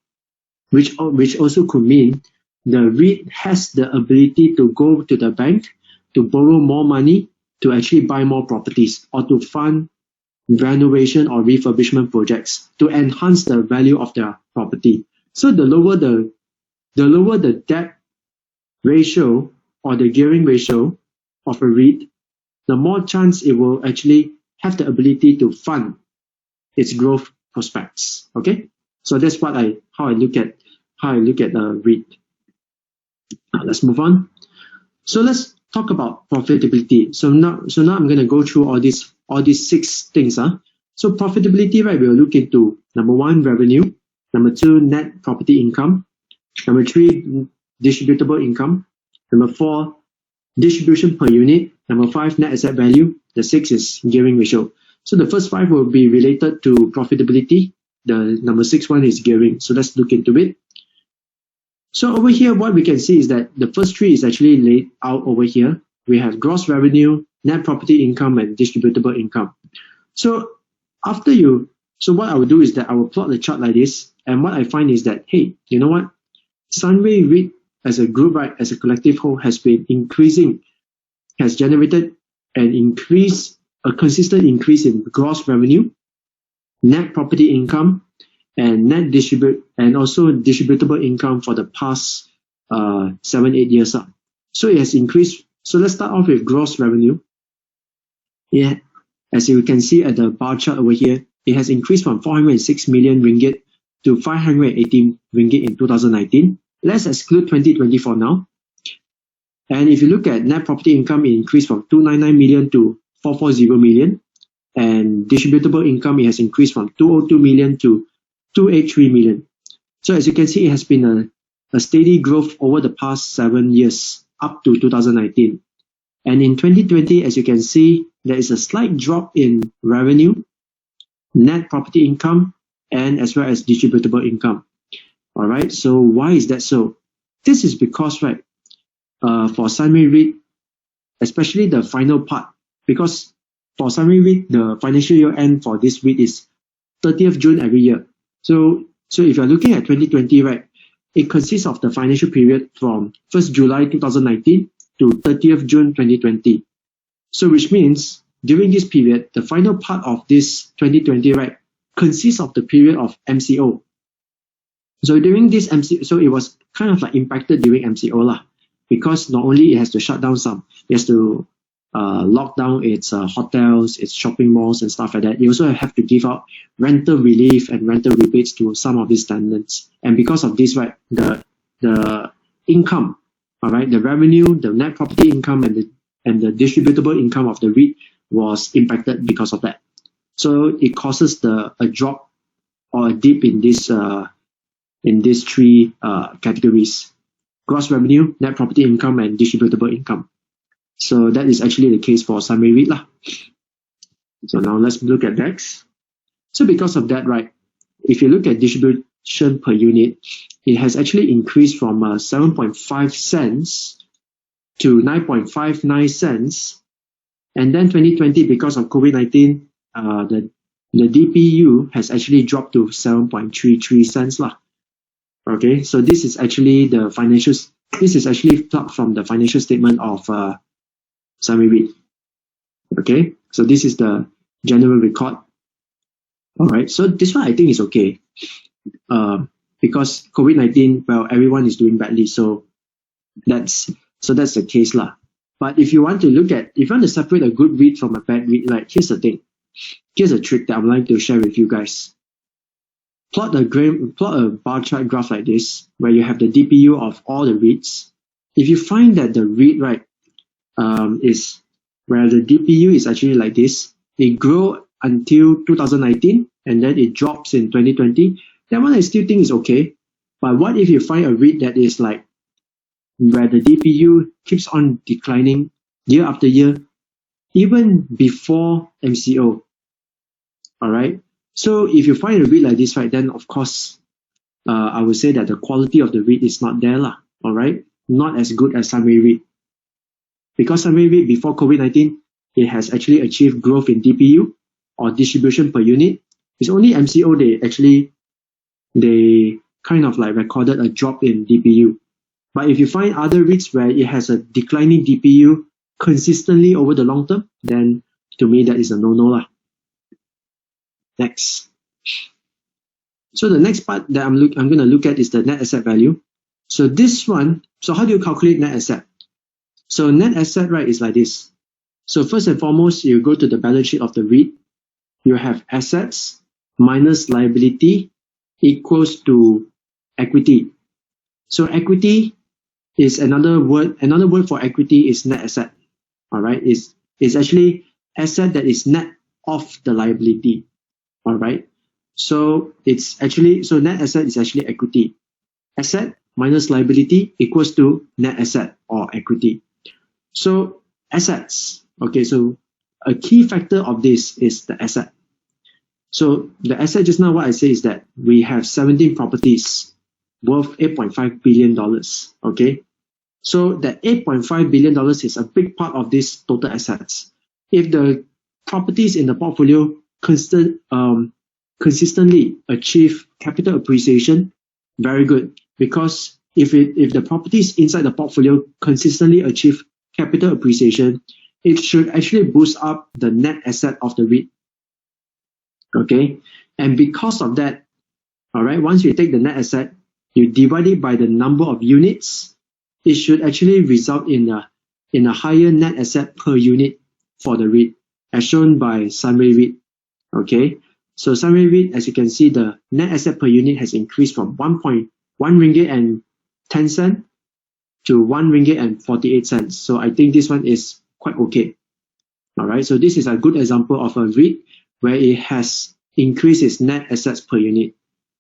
which also could mean the REIT has the ability to go to the bank to borrow more money to actually buy more properties or to fund renovation or refurbishment projects to enhance the value of their property. So the lower the debt ratio or the gearing ratio of a REIT, the more chance it will actually have the ability to fund its growth prospects. Okay, so that's how I look at a REIT. Now let's move on. So let's talk about profitability. So now I'm going to go through all these 6 things. So profitability, right? We'll look into number 1, revenue. Number 2, net property income. Number 3, distributable income. Number 4, distribution per unit. Number 5, net asset value. The 6 is gearing ratio. So the first 5 will be related to profitability. The number 6 one is gearing. So let's look into it. So over here, what we can see is that the first 3 is actually laid out over here. We have gross revenue, net property income, and distributable income. So what I will do is that I will plot the chart like this. And what I find is that, hey, you know what? SUNREIT REIT as a group, right, as a collective whole, has been increasing, has generated a consistent increase in gross revenue, net property income, and also distributable income for the past 7-8 years. So it has increased. So let's start off with gross revenue. Yeah, as you can see at the bar chart over here, it has increased from 406 million ringgit to 518 ringgit in 2019. Let's exclude 2020 for now. And if you look at net property income, it increased from 299 million to 440 million. And distributable income, it has increased from 202 million to 283 million. So as you can see, it has been a steady growth over the past 7 years up to 2019. And in 2020, as you can see, there is a slight drop in revenue, net property income, and as well as distributable income. All right, so why is that so? This is because, right, for SUNREIT REIT, especially the final part, because for SUNREIT REIT, the financial year end for this REIT is 30th June every year. So if you're looking at 2020, right, it consists of the financial period from 1st July 2019 to 30th June 2020. So which means during this period, the final part of this 2020, right, consists of the period of MCO. So during this MCO, so it was kind of like impacted during MCO lah, because not only it has to shut down it has to lock down its hotels, its shopping malls and stuff like that. You also have to give out rental relief and rental rebates to some of these tenants. And because of this, right, the income, all right, the revenue, the net property income and the distributable income of the REIT was impacted because of that. So it causes a drop or a dip in these 3 categories: gross revenue, net property income, and distributable income. So that is actually the case for SUNREIT REIT lah. So now let's look at next. So because of that, right, if you look at distribution per unit, it has actually increased from 7.5 cents to 9.59 cents. And then 2020, because of COVID-19, the DPU has actually dropped to 7.33 cents lah. Okay, so this is actually the financials. This is actually plucked from the financial statement of SUNREIT. Okay, so this is the general record. All right, so this one I think is okay. Because COVID-19, well, everyone is doing badly, so that's the case lah. But if you want to separate a good REIT from a bad REIT, like here's the thing. Here's a trick that I'm like to share with you guys. Plot a bar chart graph like this, where you have the DPU of all the REITs. If you find that the REIT, right, is where the DPU is actually like this, it grew until 2019, and then it drops in 2020. That one I still think is okay. But what if you find a REIT that is like where the DPU keeps on declining year after year, even before MCO? All right. So if you find a REIT like this, right, then of course, I would say that the quality of the REIT is not there lah. All right, not as good as SUNREIT. Because SUNREIT before COVID-19, it has actually achieved growth in DPU or distribution per unit. It's only MCO they kind of like recorded a drop in DPU. But if you find other REITs where it has a declining DPU consistently over the long term, then to me that is a no-no lah. Next. So the next part that I'm going to look at is the net asset value. So this one, so how do you calculate net asset? So net asset, right, is like this. So first and foremost, you go to the balance sheet of the REIT. You have assets minus liability equals to equity. So equity is another word for equity is net asset. All right, is actually asset that is net of the liability. All right, so net asset is actually equity. Asset minus liability equals to net asset or equity. So assets, okay, so a key factor of this is the asset. So the asset, just now what I say is that we have 17 properties worth $8.5 billion, okay? So that $8.5 billion is a big part of this total assets. If the properties in the portfolio consistently achieve capital appreciation, very good. Because if the properties inside the portfolio consistently achieve capital appreciation, it should actually boost up the net asset of the REIT. Okay, and because of that, all right, once you take the net asset, you divide it by the number of units, it should actually result in a higher net asset per unit for the REIT, as shown by SUNREIT. Okay, so SUNREIT, as you can see, the net asset per unit has increased from 1.1 ringgit and 10 cent to 1 ringgit and 48 cents. So I think this one is quite okay. All right, so this is a good example of a REIT where it has increased its net assets per unit.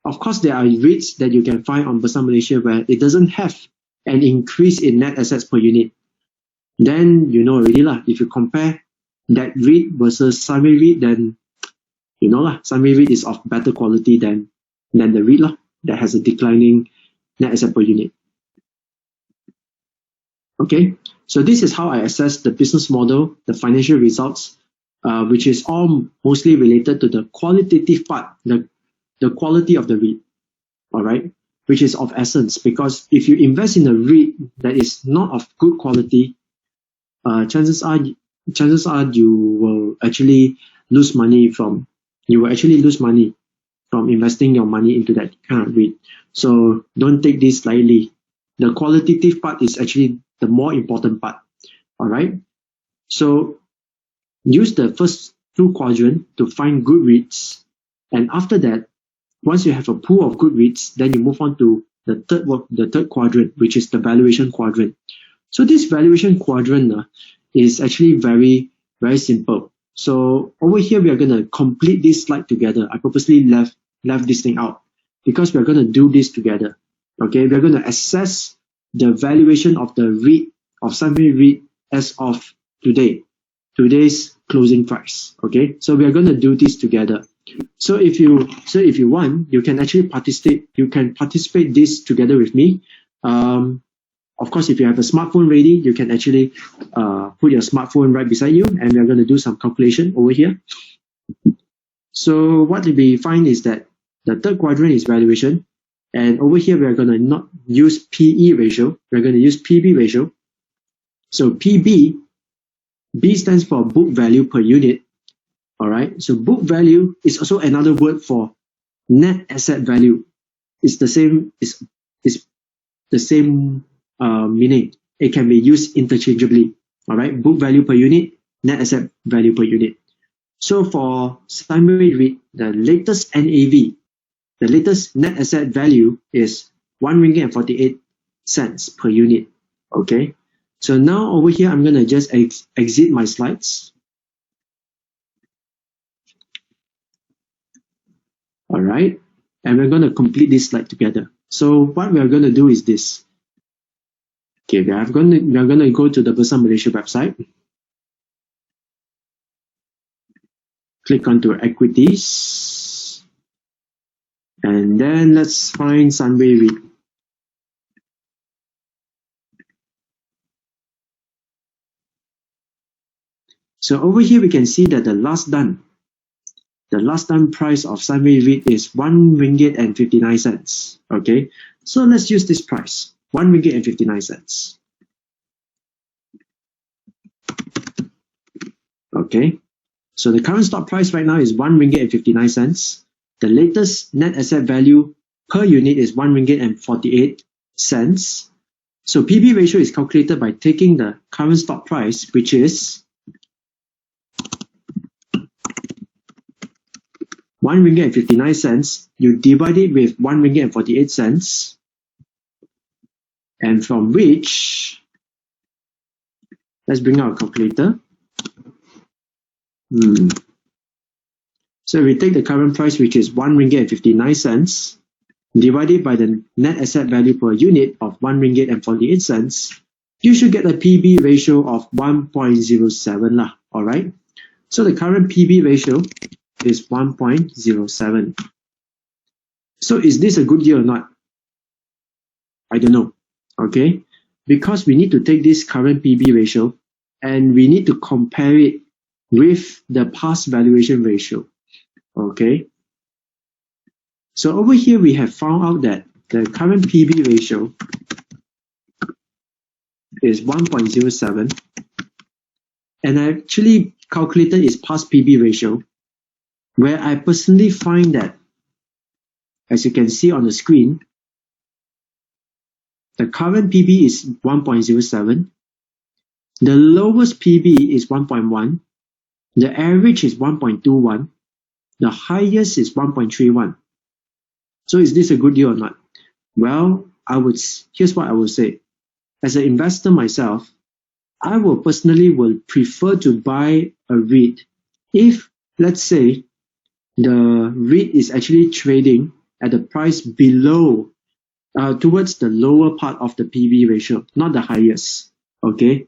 Of course, there are REITs that you can find on Bursa Malaysia where it doesn't have an increase in net assets per unit. Then you know already lah. If you compare that REIT versus SUNREIT, then you know lah, SUNREIT is of better quality than the REIT lah, that has a declining net asset per unit. Okay, so this is how I assess the business model, the financial results, which is all mostly related to the qualitative part, the quality of the REIT, all right, which is of essence, because if you invest in a REIT that is not of good quality, chances are you will actually lose money from investing your money into that kind of REIT. So don't take this lightly. The qualitative part is actually the more important part. All right. So use the first two quadrants to find good REITs, and after that, once you have a pool of good REITs, then you move on to the third quadrant, which is the valuation quadrant. So this valuation quadrant is actually very, very simple. So over here, we are going to complete this slide together. I purposely left this thing out because we're going to do this together. Okay, we're going to assess the valuation of the REIT, of SUNREIT REIT as of today's closing price. Okay, so we are going to do this together. So if you want, you can actually participate. You can participate this together with me. Of course, if you have a smartphone ready, you can actually put your smartphone right beside you, and we're going to do some calculation over here. So what we find is that the third quadrant is valuation, And over here, we are going to not use PE ratio. We're going to use PB ratio. So PB, B stands for book value per unit. All right. So book value is also another word for net asset value. It's the same. It's the same meaning. It can be used interchangeably. All right. Book value per unit, net asset value per unit. So for SUNREIT REIT, the latest NAV, the latest net asset value is RM1.48 per unit. Okay. So now over here, I'm going to just exit my slides. All right. And we're going to complete this slide together. So what we are going to do is this. Okay, we are going to go to the Bursa Malaysia website. Click onto equities. And then let's find SUNREIT REIT. So over here, we can see that the last done price of SUNREIT REIT is RM1.59. Okay, so let's use this price, RM1.59. Okay, so the current stock price right now is RM1.59. The latest net asset value per unit is RM1.48. So PB ratio is calculated by taking the current stock price, which is RM1.59, you divide it with RM1.48, and from which, let's bring out a calculator. So we take the current price, which is RM1.59, divided by the net asset value per unit of RM1.48, you should get a PB ratio of 1.07 lah. All right. So the current PB ratio is 1.07. So is this a good deal or not? I don't know. Okay, because we need to take this current PB ratio and we need to compare it with the past valuation ratio. Okay, so over here we have found out that the current PB ratio is 1.07, and I actually calculated its past PB ratio, where I personally find that, as you can see on the screen, the current PB is 1.07, the lowest PB is 1.1, the average is 1.21, the highest is 1.31. So is this a good deal or not? Well, here's what I would say. As an investor myself, I will personally prefer to buy a REIT if, let's say, the REIT is actually trading at a price below, towards the lower part of the PB ratio, not the highest. Okay?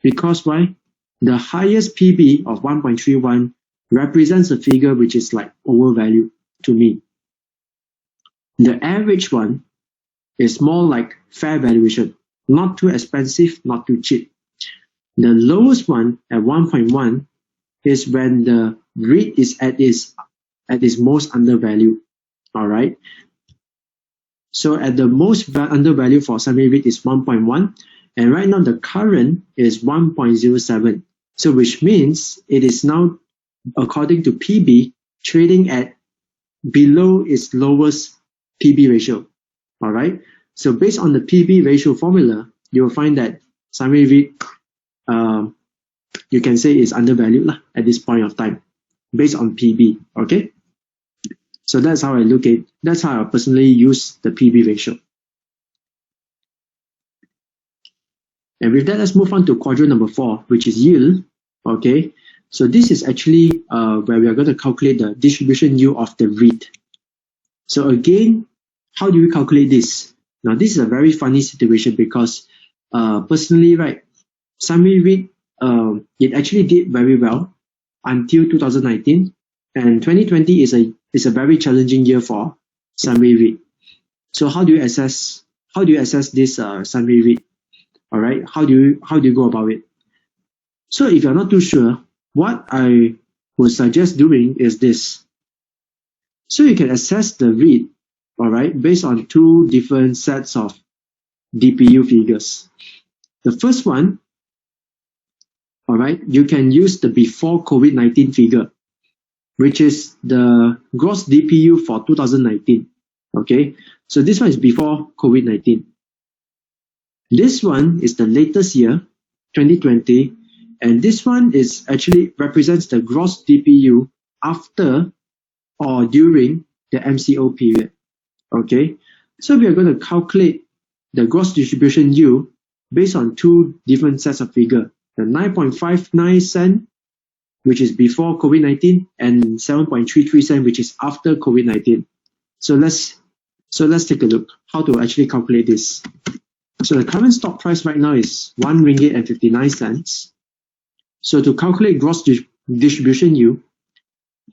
Because why? The highest PB of 1.31 represents a figure which is like overvalued to me. The average one is more like fair valuation, not too expensive, not too cheap. The lowest one at 1.1 is when the REIT is at its most undervalued. All right. So at the most undervalued for SUNREIT REIT is 1.1, and right now the current is 1.07. So which means it is now, according to PB, trading at below its lowest PB ratio. All right. So based on the PB ratio formula, you will find that SUNREIT REIT, you can say is undervalued at this point of time, based on PB. Okay. So that's how that's how I personally use the PB ratio. And with that, let's move on to quadrant number 4, which is yield. Okay. So this is actually where we are going to calculate the distribution yield of the REIT. So again, how do we calculate this? Now, this is a very funny situation because personally, right, SUNREIT REIT, it actually did very well until 2019, and 2020 is a very challenging year for SUNREIT REIT. So how do you assess this SUNREIT REIT? All right, how do you go about it? So if you're not too sure, what I would suggest doing is this. So you can assess the REIT all right, based on two different sets of DPU figures. The first one, all right, you can use the before COVID-19 figure, which is the gross DPU for 2019. Okay, so this one is before COVID-19. This one is the latest year, 2020, and this one is actually represents the gross DPU after or during the MCO period. Okay, so we are going to calculate the gross distribution yield based on two different sets of figure, the 9.59 cent, which is before COVID-19, and 7.33 cent, which is after COVID-19. So let's take a look how to actually calculate this. So the current stock price right now is 1 ringgit and 59 cents. So to calculate gross distribution yield,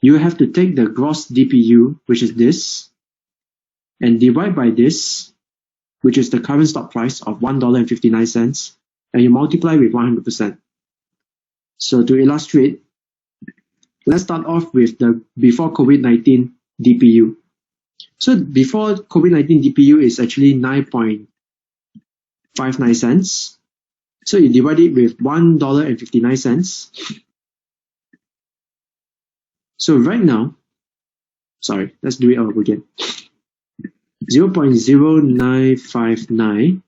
you have to take the gross DPU, which is this, and divide by this, which is the current stock price of $1.59, and you multiply with 100%. So to illustrate, let's start off with the before COVID-19 DPU. So before COVID-19 DPU is actually 9.59 cents. So you divide it with $1.59. So right now, sorry, let's do it over again. 0.0959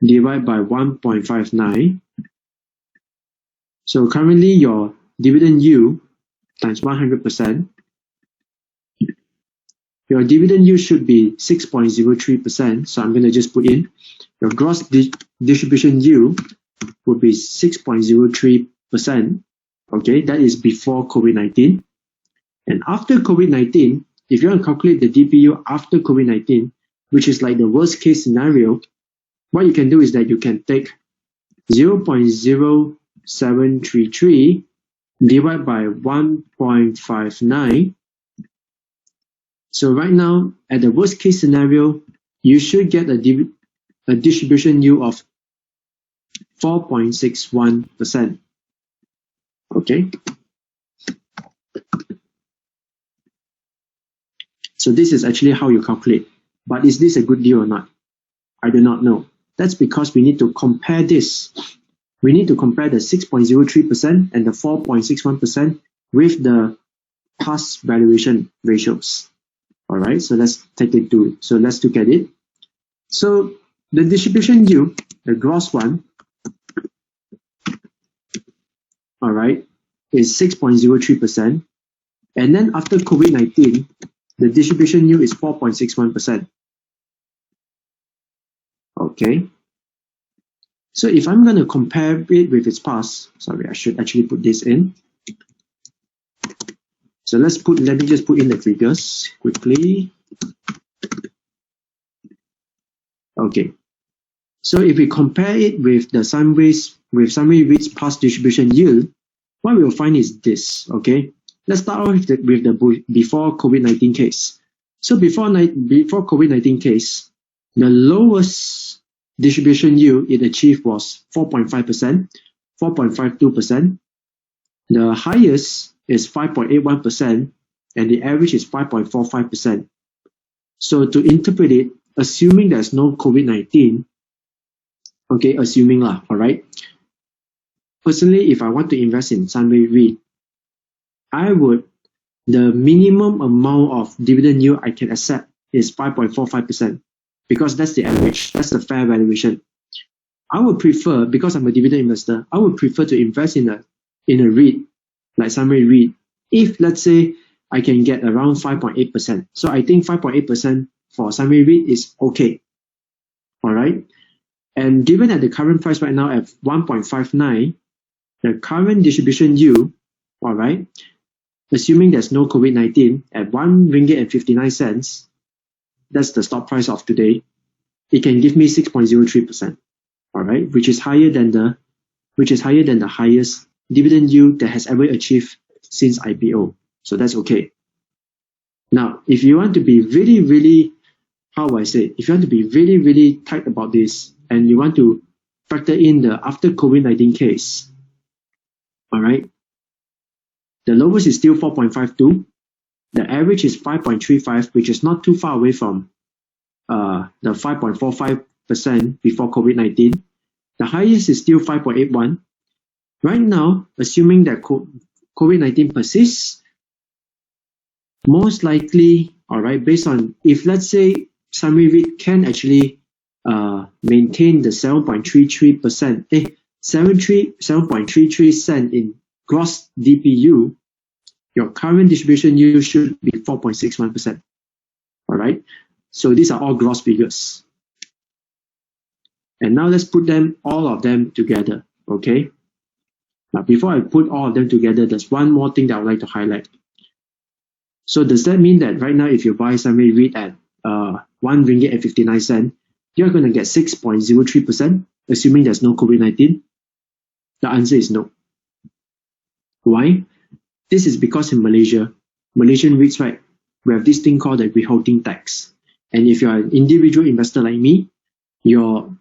divided by 1.59. So currently your dividend yield times 100%. Your dividend yield should be 6.03%. So I'm going to just put in your gross distribution yield would be 6.03%. Okay, that is before COVID-19. And after COVID-19, if you want to calculate the DPU after COVID-19, which is like the worst case scenario, what you can do is that you can take 0.0733 divided by 1.59. So right now, at the worst case scenario, you should get a distribution yield of 4.61%. Okay. So this is actually how you calculate. But is this a good deal or not? I do not know. That's because we need to compare this. We need to compare the 6.03% and the 4.61% with the past valuation ratios. All right, so let's take it to, so let's look at it. So the distribution yield, the gross one, all right, is 6.03%. And then after COVID-19, the distribution yield is 4.61%. Okay. So if I'm going to compare it with its past, sorry, I should actually put this in. So let me just put in the figures quickly. Okay. So if we compare it with the SUNREIT's past distribution yield, what we'll find is this. Okay. Let's start off with the before COVID-19 case. So before COVID-19 case, the lowest distribution yield it achieved was 4.5%, 4.52%. The highest is 5.81%, and the average is 5.45%. So to interpret it, assuming there's no COVID-19, okay, assuming lah, all right. Personally, if I want to invest in SUNREIT, the minimum amount of dividend yield I can accept is 5.45%, because that's the average, that's the fair valuation. I would prefer, because I'm a dividend investor, I would prefer to invest in a REIT, like SUNREIT REIT, if let's say I can get around 5.8%. So I think 5.8% for SUNREIT REIT is okay. All right. And given at the current price right now at 1.59, the current distribution yield, all right, assuming there's no COVID-19 at 1 ringgit and 59 cents, that's the stock price of today, it can give me 6.03%. All right, which is higher than the highest dividend yield that has ever achieved since IPO. So that's okay. Now, if you want to be really, really, if you want to be really, really tight about this, and you want to factor in the after COVID-19 case, all right, the lowest is still 4.52. The average is 5.35, which is not too far away from the 5.45% before COVID-19. The highest is still 5.81. Right now, assuming that COVID-19 persists, most likely, all right, based on, if let's say SUNREIT can actually maintain the 7.33%, 7.33 cent in gross DPU, your current distribution yield should be 4.61%. All right, so these are all gross figures. And now let's put all of them together, okay? Now, before I put all of them together, there's one more thing that I would like to highlight. So does that mean that right now, if you buy SUNREIT at 1 ringgit and 59 cents, you're going to get 6.03%, assuming there's no COVID-19? The answer is no. Why? This is because in Malaysia, Malaysian REITs, right, we have this thing called the withholding tax. And if you're an individual investor like me, your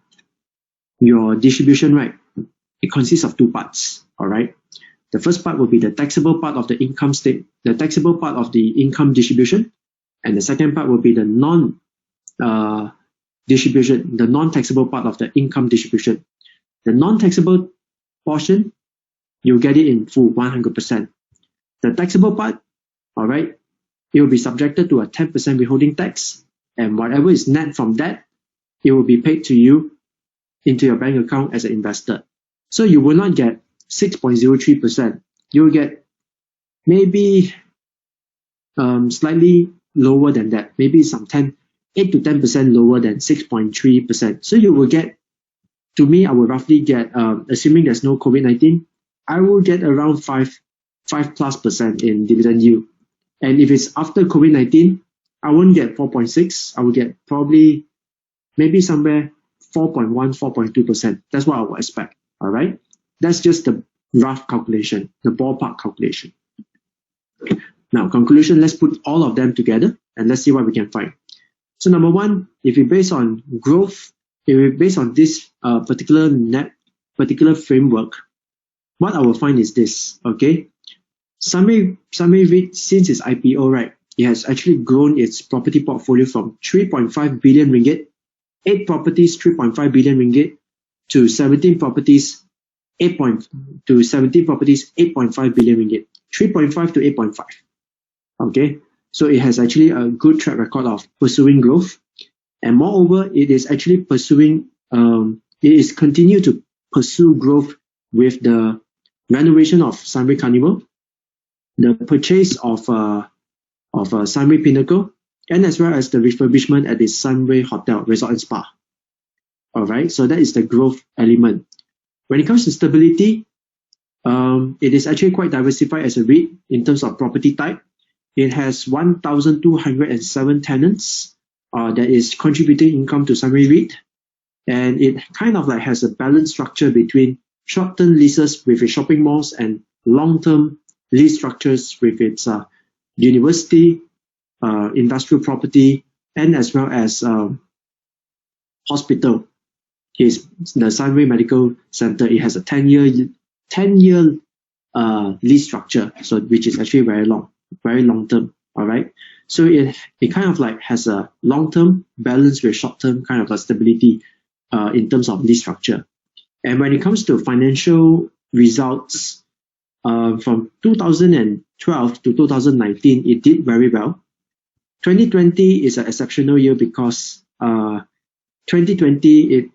distribution, right, it consists of two parts, all right? The first part will be the taxable part of the income the taxable part of the income distribution, and the second part will be the non-taxable part of the income distribution. The non-taxable portion, you'll get it in full, 100%. The taxable part, all right, it will be subjected to a 10% withholding tax, and whatever is net from that, it will be paid to you into your bank account as an investor. So you will not get 6.03%. You will get maybe slightly lower than that, maybe some 8 to 10% lower than 6.3%. So you will get, to me, I will roughly get, assuming there's no COVID-19, I will get around 5+% in dividend yield. And if it's after COVID-19, I won't get 4.6. I will get probably maybe somewhere 4.1, 4.2%. That's what I would expect. All right. That's just the rough calculation, the ballpark calculation. Now, conclusion, let's put all of them together and let's see what we can find. So number one, if we base on growth, if we base on this particular framework, what I will find is this, okay? SUNREIT, since its IPO, right, it has actually grown its property portfolio from 3.5 billion ringgit, 8 properties, 3.5 billion ringgit, to 17 properties, 8.5 billion ringgit, 3.5 to 8.5. Okay, so it has actually a good track record of pursuing growth, and moreover, it is actually continue to pursue growth with the renovation of SUNREIT Carnival, the purchase of SUNREIT Pinnacle, and as well as the refurbishment at the SUNREIT Hotel, Resort and Spa. All right, so that is the growth element. When it comes to stability, it is actually quite diversified as a REIT in terms of property type. It has 1,207 tenants that is contributing income to SUNREIT REIT, and it kind of like has a balanced structure between short-term leases with its shopping malls and long-term lease structures with its university, industrial property, and as well as hospital. Is the SUNREIT Medical Center. It has a 10-year lease structure, so which is actually very long term. All right, so it kind of like has a long term balance with short term kind of a stability in terms of lease structure. And when it comes to financial results, from 2012 to 2019, it did very well. 2020 is an exceptional year because 2020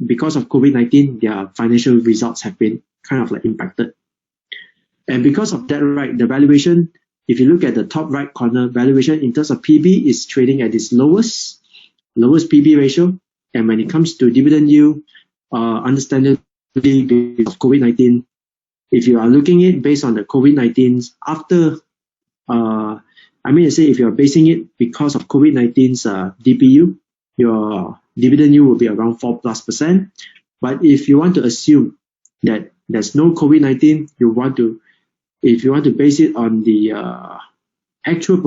because of COVID-19, their financial results have been kind of like impacted. And because of that, right, the valuation, if you look at the top right corner, valuation in terms of PB is trading at its lowest PB ratio. And when it comes to dividend yield, understandably because of COVID-19, if you are looking at it based on the COVID-19's after, if you're basing it because of COVID-19's DPU, your dividend yield will be around 4+%. But if you want to assume that there's no COVID-19, if you want to base it on the actual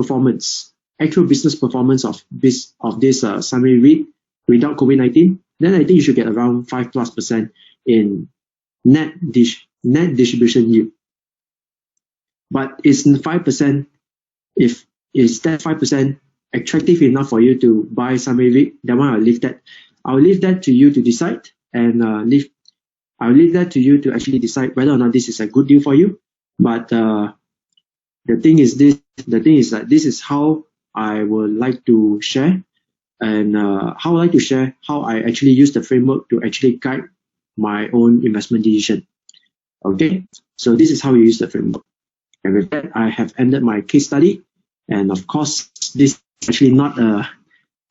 business performance of this SUNREIT REIT without COVID-19, then I think you should get around 5+% in net distribution yield. But it's 5%. If is that 5% attractive enough for you to buy SUNREIT, that one I'll leave that to you to decide, and I'll leave that to you to actually decide whether or not this is a good deal for you. But the thing is that this is how I would like to share, and how I like to share how I actually use the framework to actually guide my own investment decision. Okay, so this is how you use the framework. And with that, I have ended my case study. And of course, this is actually not a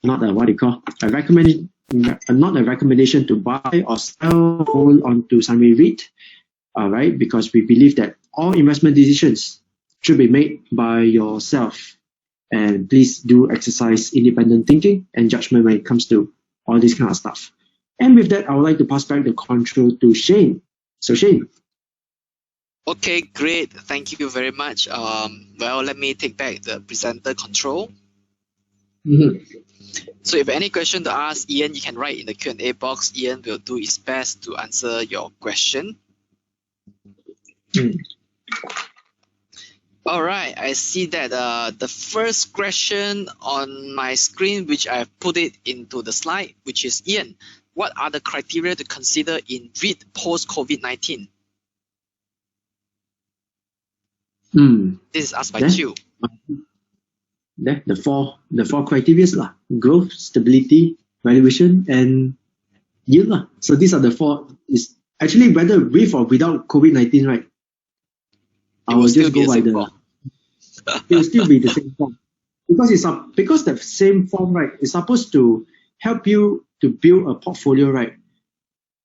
what you call a recommend, not a recommendation to buy or sell, hold on to SUNREIT, all right? Because we believe that all investment decisions should be made by yourself. And please do exercise independent thinking and judgment when it comes to all this kind of stuff. And with that, I would like to pass back the control to Shane. So Shane. Okay, great. Thank you very much. Well, let me take back the presenter control. So if any question to ask Ian, you can write in the Q&A box. Ian will do his best to answer your question. All right, I see that the first question on my screen, which I've put it into the slide, which is Ian, what are the criteria to consider in REIT post-COVID-19? This is asked by Chiu. The four criteria lah: growth, stability, valuation, and yield lah. So these are the four. Is actually whether with or without COVID-19, right? I will just go by the. It will still be the same form because the same form, right, is supposed to help you to build a portfolio, right,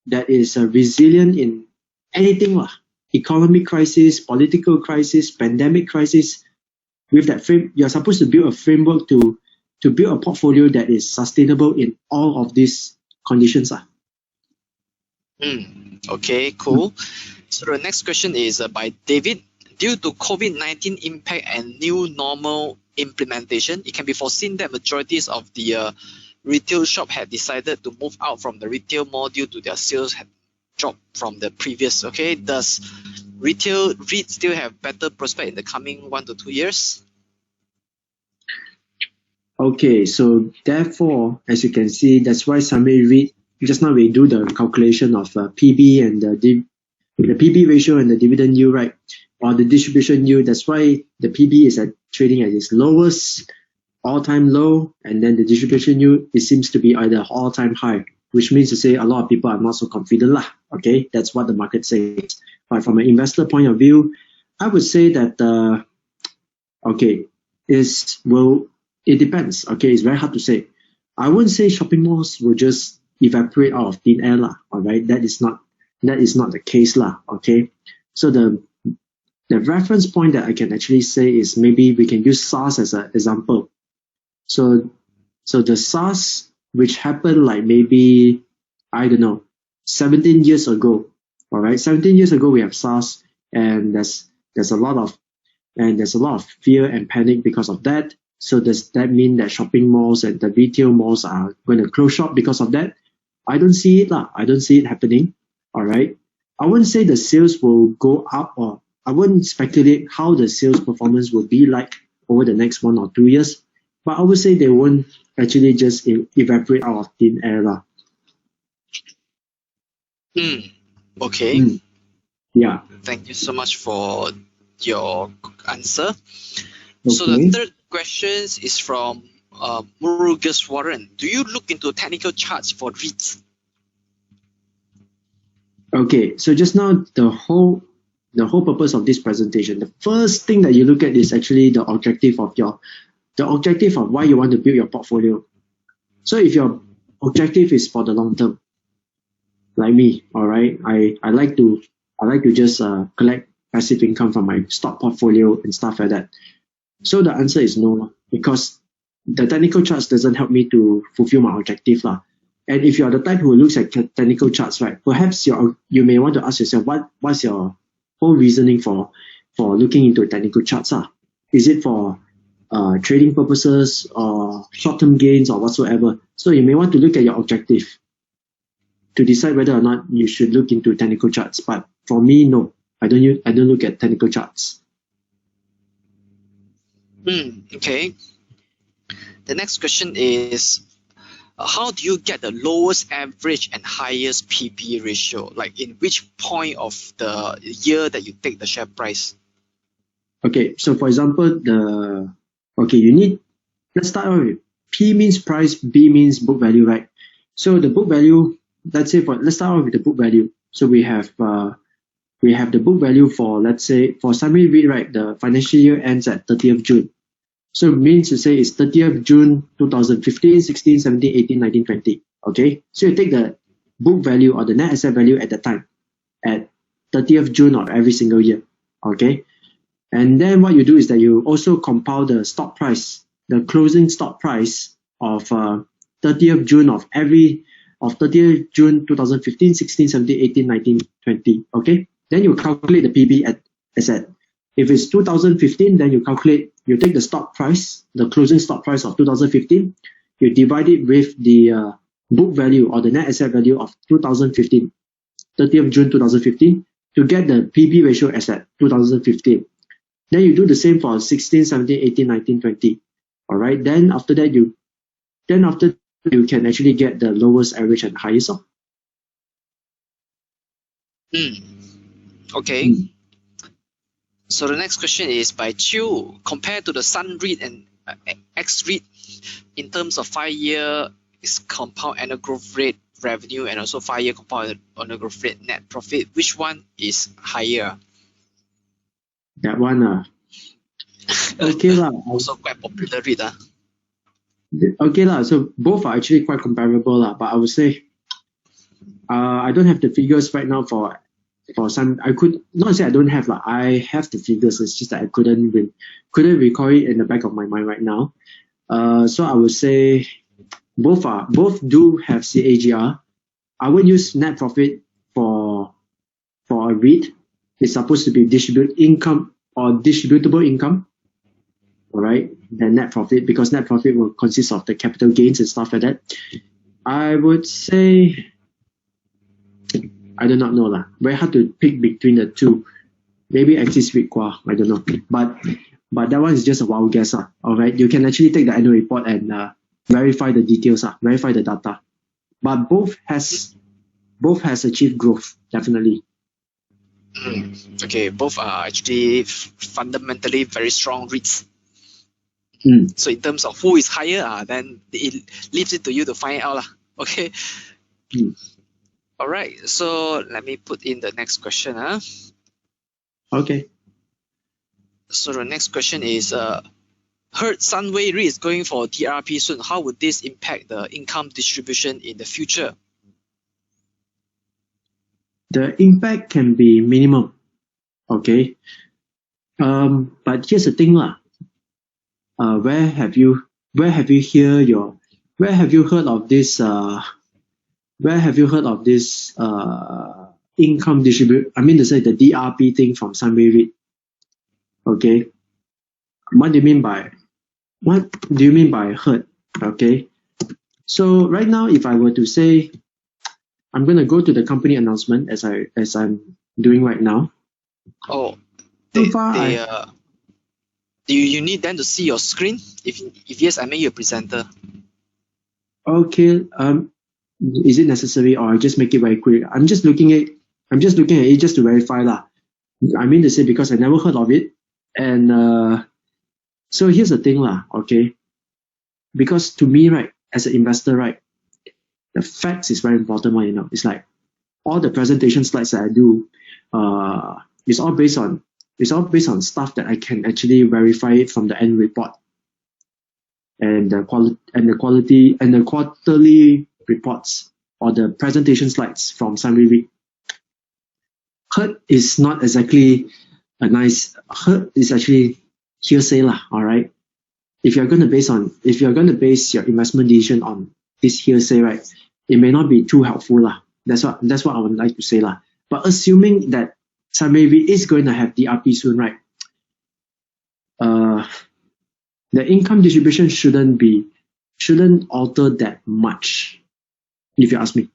that is resilient in anything lah. Economic crisis, political crisis, pandemic crisis. With that frame, you're supposed to build a framework to build a portfolio that is sustainable in all of these conditions. Okay, cool. So the next question is by David. Due to COVID-19 impact and new normal implementation, it can be foreseen that majorities of the retail shop have decided to move out from the retail mall due to their sales have dropped from the previous. Okay, does retail REIT still have better prospect in the coming 1 to 2 years? Okay, so therefore, as you can see, that's why SUNREIT, just now we do the calculation of PB and the PB ratio and the dividend yield, right? Or the distribution yield. That's why the PB is trading at its lowest all-time low, and then the distribution yield, it seems to be either all-time high, which means to say a lot of people are not so confident lah. Okay, that's what the market says. But from an investor point of view, I would say that it depends. Okay, it's very hard to say. I wouldn't say shopping malls will just evaporate out of thin air lah. All right, that is not the case lah. Okay, so the reference point that I can actually say is maybe we can use SARS as an example. So the SARS, which happened like maybe, I don't know, 17 years ago. All right, 17 years ago we have SARS, and there's a lot of fear and panic because of that. So does that mean that shopping malls and the retail malls are going to close shop because of that? I don't see it lah. I don't see it happening. All right, I wouldn't say the sales will go up, or I wouldn't speculate how the sales performance will be like over the next 1 or 2 years. But I would say they won't actually just evaporate out of thin air lah. Okay. Yeah. Thank you so much for your answer. Okay. So the third question is from Murugas Warren. Do you look into technical charts for REITs? Okay, so just now the whole purpose of this presentation, the first thing that you look at is actually the objective of why you want to build your portfolio. So if your objective is for the long term, like me, all right, I like to just collect passive income from my stock portfolio and stuff like that. So the answer is no, because the technical charts doesn't help me to fulfill my objective lah. And if you're the type who looks at technical charts, right, perhaps you may want to ask yourself, what's your whole reasoning for looking into technical charts? Is it for trading purposes or short-term gains or whatsoever? So you may want to look at your objective to decide whether or not you should look into technical charts. But for me, no, I don't look at technical charts. Okay. The next question is, how do you get the lowest average and highest PB ratio? Like in which point of the year that you take the share price? Okay, so for example, let's start off with P means price, B means book value, right? So the book value, let's start off with the book value. So we have the book value for, let's say, for SUNREIT, right, the financial year ends at 30th June. So it means to say it's 30th June 2015, 16, 17, 18, 19, 20. Okay, so you take the book value or the net asset value at the time at 30th June of every single year. Okay, and then what you do is that you also compile the stock price, the closing stock price of 30th June of 30th June 2015, 16, 17, 18, 19, 20. Okay, then you calculate the PB at if it's 2015, then you take the stock price, the closing stock price of 2015, you divide it with the book value or the net asset value of 2015, 30th June 2015, to get the PB ratio as at 2015. Then you do the same for 16, 17, 18, 19, 20. All right. Then after that, you can actually get the lowest, average, and highest. Okay. So the next question is by Chiu. Compared to the SUNREIT and X-REIT, in terms of 5-year is compound annual growth rate revenue and also 5-year compound annual growth rate net profit, which one is higher? That one, okay lah. Also quite popular REIT. Okay lah. So both are actually quite comparable lah. But I would say, I don't have the figures right now for some. I could not say I don't have lah. I have the figures. It's just that I couldn't recall it in the back of my mind right now. So I would say both do have CAGR. I would use net profit for a REIT. It's supposed to be distributable income. All right, the net profit, because net profit will consist of the capital gains and stuff like that. I would say, I do not know lah. Very hard to pick between the two. Maybe Axis REIT, I don't know. But that one is just a wild guess. All right, you can actually take the annual report and verify the details, verify the data. But both has achieved growth, definitely. Okay, both are actually fundamentally very strong REITs. So in terms of who is higher, then it leaves it to you to find out. Okay. All right. So let me put in the next question. Okay. So the next question is, heard SUNREIT REIT is going for DRP soon. How would this impact the income distribution in the future? The impact can be minimum. Okay. But here's the thing lah. Where have you heard of this income distribute? I mean to say the DRP thing from SUNREIT REIT. Okay. What do you mean by heard? Okay. So right now, if I were to say, I'm going to go to the company announcement as I'm doing right now. Oh, do you need them to see your screen? If yes, I make you a presenter. Okay. Is it necessary, or I just make it very quick? I'm just looking at it just to verify lah. I mean to say, because I never heard of it, and so here's the thing lah. Okay. Because to me, right, as an investor, right, the facts is very important one. It's like all the presentation slides that I do, it's all based on stuff that I can actually verify it from the end report and the quarterly reports or the presentation slides from SUNREIT REIT. Heard is not exactly heard is actually hearsay lah. All right. If you're going to base your investment decision on this hearsay, right, it may not be too helpful lah. That's what I would like to say lah. But assuming that SUNREIT REIT is going to have DRP soon, right? The income distribution shouldn't alter that much, if you ask me.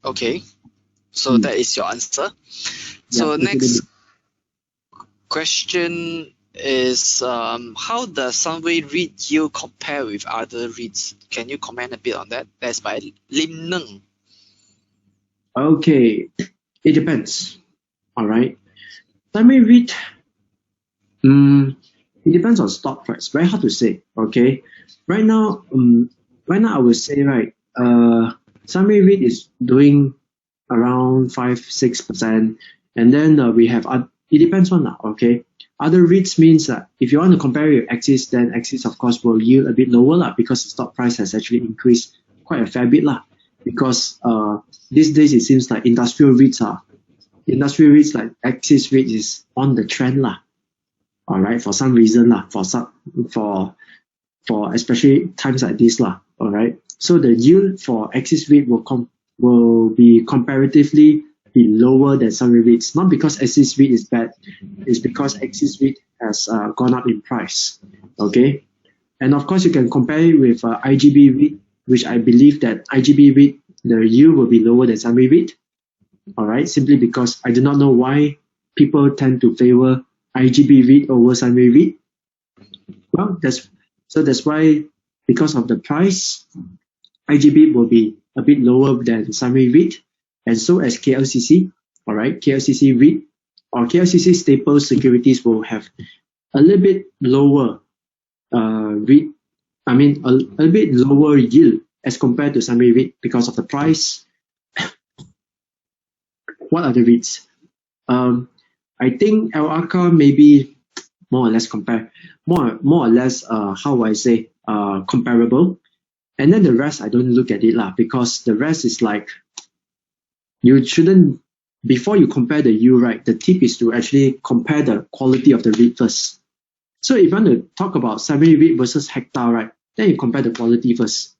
Okay, so that is your answer. So next question is how does SUNREIT REIT yield compare with other REITs? Can you comment a bit on that? That's by Lim Neng. Okay, it depends. All right. SUNREIT REIT, it depends on stock price. Very hard to say. Okay. Right now, I would say SUNREIT REIT is doing around 5-6%, and then we have it depends on that. Okay. Other REITs means that if you want to compare with Axis, then Axis of course will yield a bit lower lah, because the stock price has actually increased quite a fair bit lah. Because these days it seems like industrial REITs like Axis REIT is on the trend lah. All right, for some reason lah, for especially times like this lah. All right, so the yield for Axis REIT will be comparatively be lower than SUNREIT REITs. Not because Axis REIT is bad, it's because Axis REIT has gone up in price. Okay, and of course you can compare it with IGB REIT, which I believe that IGB REIT, the yield will be lower than SUNREIT REIT. All right, simply because I do not know why people tend to favor IGB REIT over SUNREIT REIT. Well, that's why, because of the price, IGB will be a bit lower than SUNREIT REIT, and so as KLCC. All right, KLCC REIT or KLCC staple securities will have a little bit lower a little bit lower yield as compared to SUNREIT REIT because of the price. What are the REITs? I think LRCA maybe more or less comparable. And then the rest, I don't look at it lah, because the rest is like, you shouldn't, before you compare the yield, right, the tip is to actually compare the quality of the REIT first. So if you want to talk about SUNREIT REIT versus Hectare, right, then you compare the quality first.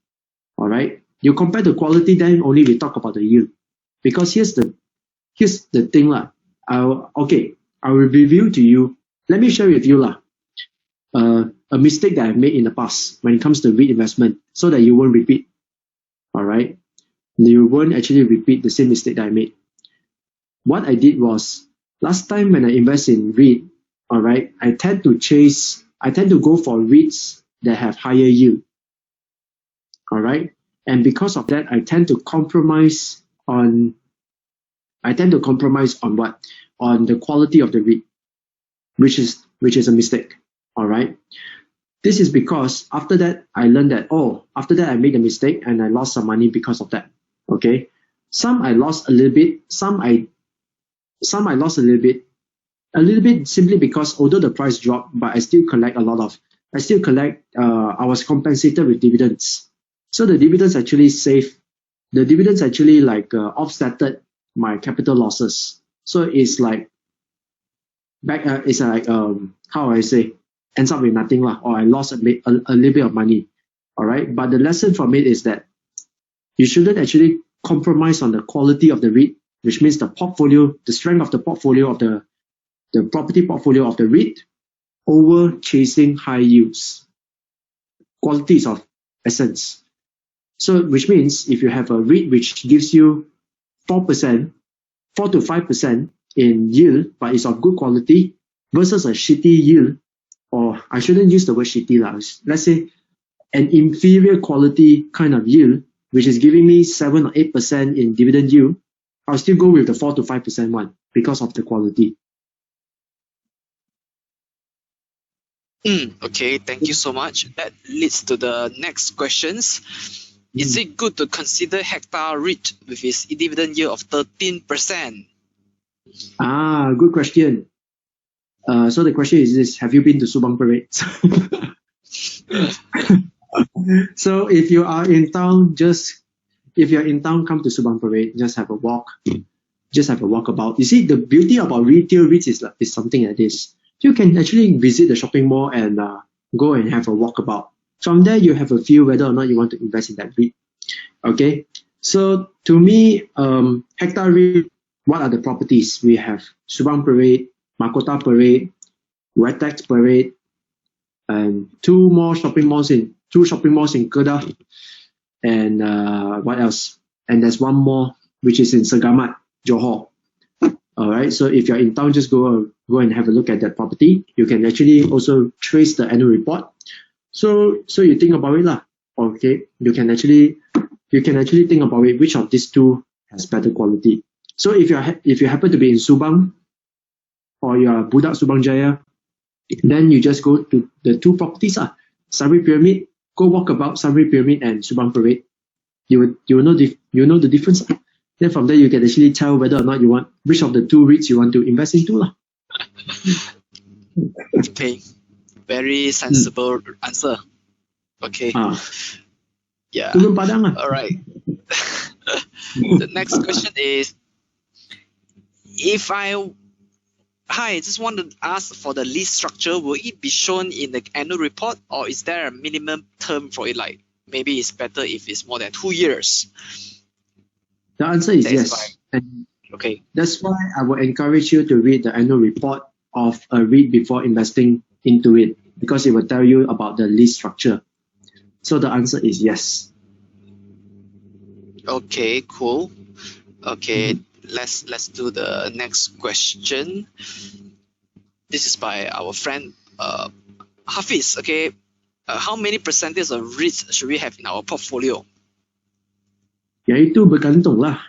All right, you compare the quality, then only we talk about the yield. Because here's the thing lah. I will review to you. Let me share with you lah. A mistake that I've made in the past when it comes to REIT investment, so that you won't repeat. All right, you won't actually repeat the same mistake that I made. What I did was, last time when I invest in REIT, all right, I tend to go for REITs that have higher yield. All right, and because of that, I tend to compromise on what? On the quality of the REIT, which is a mistake. All right, this is because after that I learned that I made a mistake and I lost some money because of that. Okay, some I lost a little bit, some I lost a little bit simply because although the price dropped, but I still collect I was compensated with dividends. So the dividends actually offsetted my capital losses. So it's like ends up with nothing lah, or I lost a little bit of money. All right, but the lesson from it is that you shouldn't actually compromise on the quality of the REIT, which means the portfolio, the strength of the portfolio of the property portfolio of the REIT, over chasing high yields. Quality is of essence. So which means if you have a REIT which gives you 4 to 5% in yield, but it's of good quality, versus a shitty yield, or I shouldn't use the word shitty lah. Let's say an inferior quality kind of yield, which is giving me 7 or 8% in dividend yield, I'll still go with the 4 to 5% one because of the quality. Okay, thank you so much. That leads to the next questions. Is it good to consider Hectare REIT with its dividend yield of 13%? Good question. So the question is this: have you been to Subang Parade? So if you're in town, come to Subang Parade. Just have a walk. Just have a walk about. You see, the beauty about retail REITs is something like this. You can actually visit the shopping mall and go and have a walk about. From there, you have a feel whether or not you want to invest in that REIT. Okay. So to me, Hectare REIT, what are the properties? We have Subang Parade, Mahkota Parade, Wetex Parade, and two shopping malls in Kedah, and what else? And there's one more which is in Segamat, Johor. All right. So if you're in town, just go and have a look at that property. You can actually also trace the annual report. So you think about it lah. Okay. You can actually think about it. Which of these two has better quality? So if you happen to be in Subang or you are Budak Subang Jaya, then you just go to the two properties Sunreit Pyramid. Go walk about Sunreit Pyramid and Subang Parade. You will know the difference. Then from there you can actually tell whether or not you want which of the two REITs you want to invest into lah. Okay, very sensible answer. Okay. Yeah. Turun Padang lah. All right. The next question is, I just want to ask for the lease structure, will it be shown in the annual report, or is there a minimum term for it? Like maybe it's better if it's more than 2 years. The answer is yes. And okay. That's why I would encourage you to read the annual report of a REIT before investing into it, because it will tell you about the lease structure. So the answer is yes. Okay, cool. Okay, let's do the next question. This is by our friend Hafiz. Okay, how many percentage of REITs should we have in our portfolio? Ya itu bergantung lah.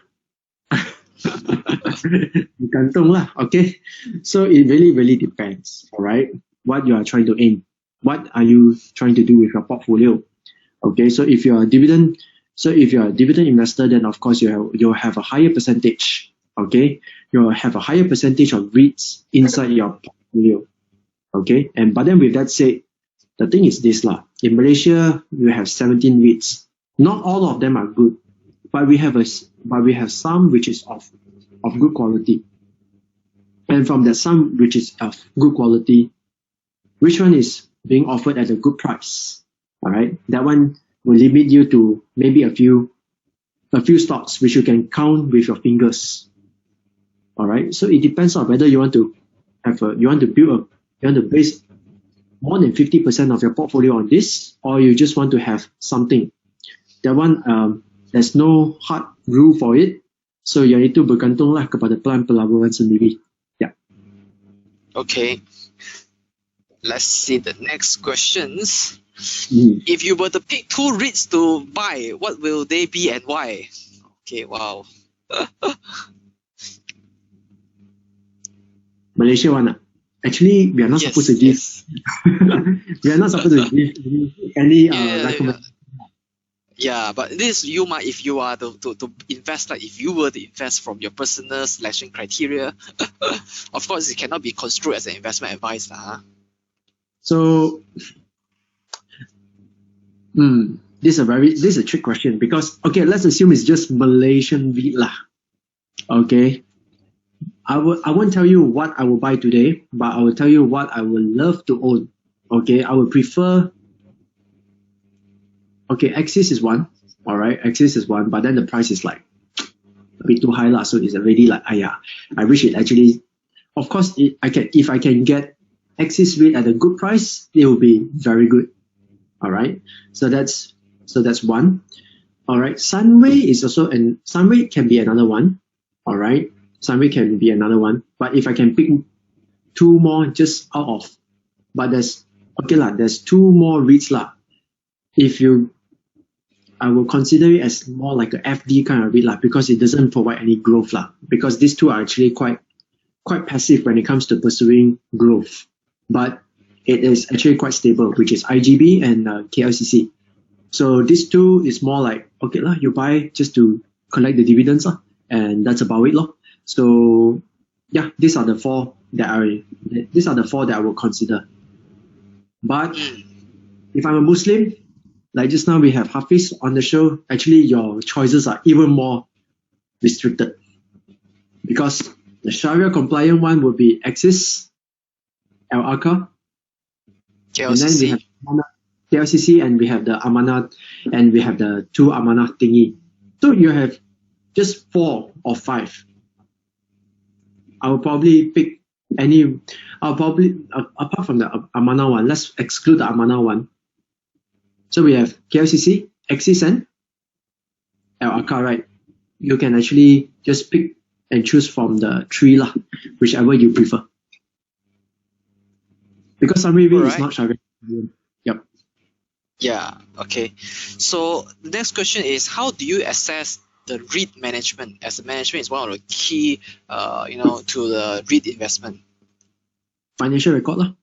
Bergantung lah. Okay, so it really depends. All right, what you are trying to aim. What are you trying to do with your portfolio? Okay, so if you are a dividend investor, then of course you'll have a higher percentage. Okay, you'll have a higher percentage of REITs inside your portfolio. Okay, but then with that said, the thing is this lah. In Malaysia, we have 17 REITs. Not all of them are good, but we have some which is of good quality. And from that some which is of good quality, which one is being offered at a good price? All right, that one will limit you to maybe a few stocks which you can count with your fingers. All right, so it depends on whether you want to base more than 50% of your portfolio on this, or you just want to have something. That one, there's no hard rule for it. So yang itu bergantunglah kepada plan pelaburan sendiri. Yeah. Okay. Let's see the next questions. If you were to pick two REITs to buy, what will they be and why? Okay, wow. Malaysia one. Actually, we are not supposed to give. We are not supposed to give any recommendation. Yeah, but this you might, if you are to invest, like if you were to invest from your personal selection criteria, of course it cannot be construed as an investment advice, So, this is a trick question, because okay, let's assume it's just Malaysian REIT lah. Okay, I won't tell you what I will buy today, but I will tell you what I would love to own. Okay, I would prefer. Okay, Axis is one. All right, Axis is one, but then the price is like a bit too high lah. So it's already like, I wish it actually. Of course, if I can get Axis REIT at a good price, it will be very good. All right, so that's one. All right, SUNREIT is also, and SUNREIT can be another one. All right, SUNREIT can be another one. But if I can pick two more just out of, but there's two more REITs lah. I will consider it as more like a FD kind of REIT lah, because it doesn't provide any growth lah. Because these two are actually quite passive when it comes to pursuing growth, but it is actually quite stable, which is IGB and KLCC. So these two is more like, okay lah, you buy just to collect the dividends lah, and that's about it lah. So yeah, these are the four that I will consider. But if I'm a Muslim, like just now we have Hafiz on the show, actually your choices are even more restricted, because the Sharia compliant one would be Axis, Al-Aqsa, and then we have KLCC, and we have the Amanah, and we have the two Amanah thingy. So you have just 4 or 5. I will probably pick apart from the Amanah one, let's exclude the Amanah one. So we have KLCC, Axis, and Al-Aqsa, right? You can actually just pick and choose from the three lah, whichever you prefer. Because summary REIT is not Sharia. Yep. Yeah, okay. So the next question is, how do you assess the REIT management, as the management is one of the key, to the REIT investment? Financial record lah.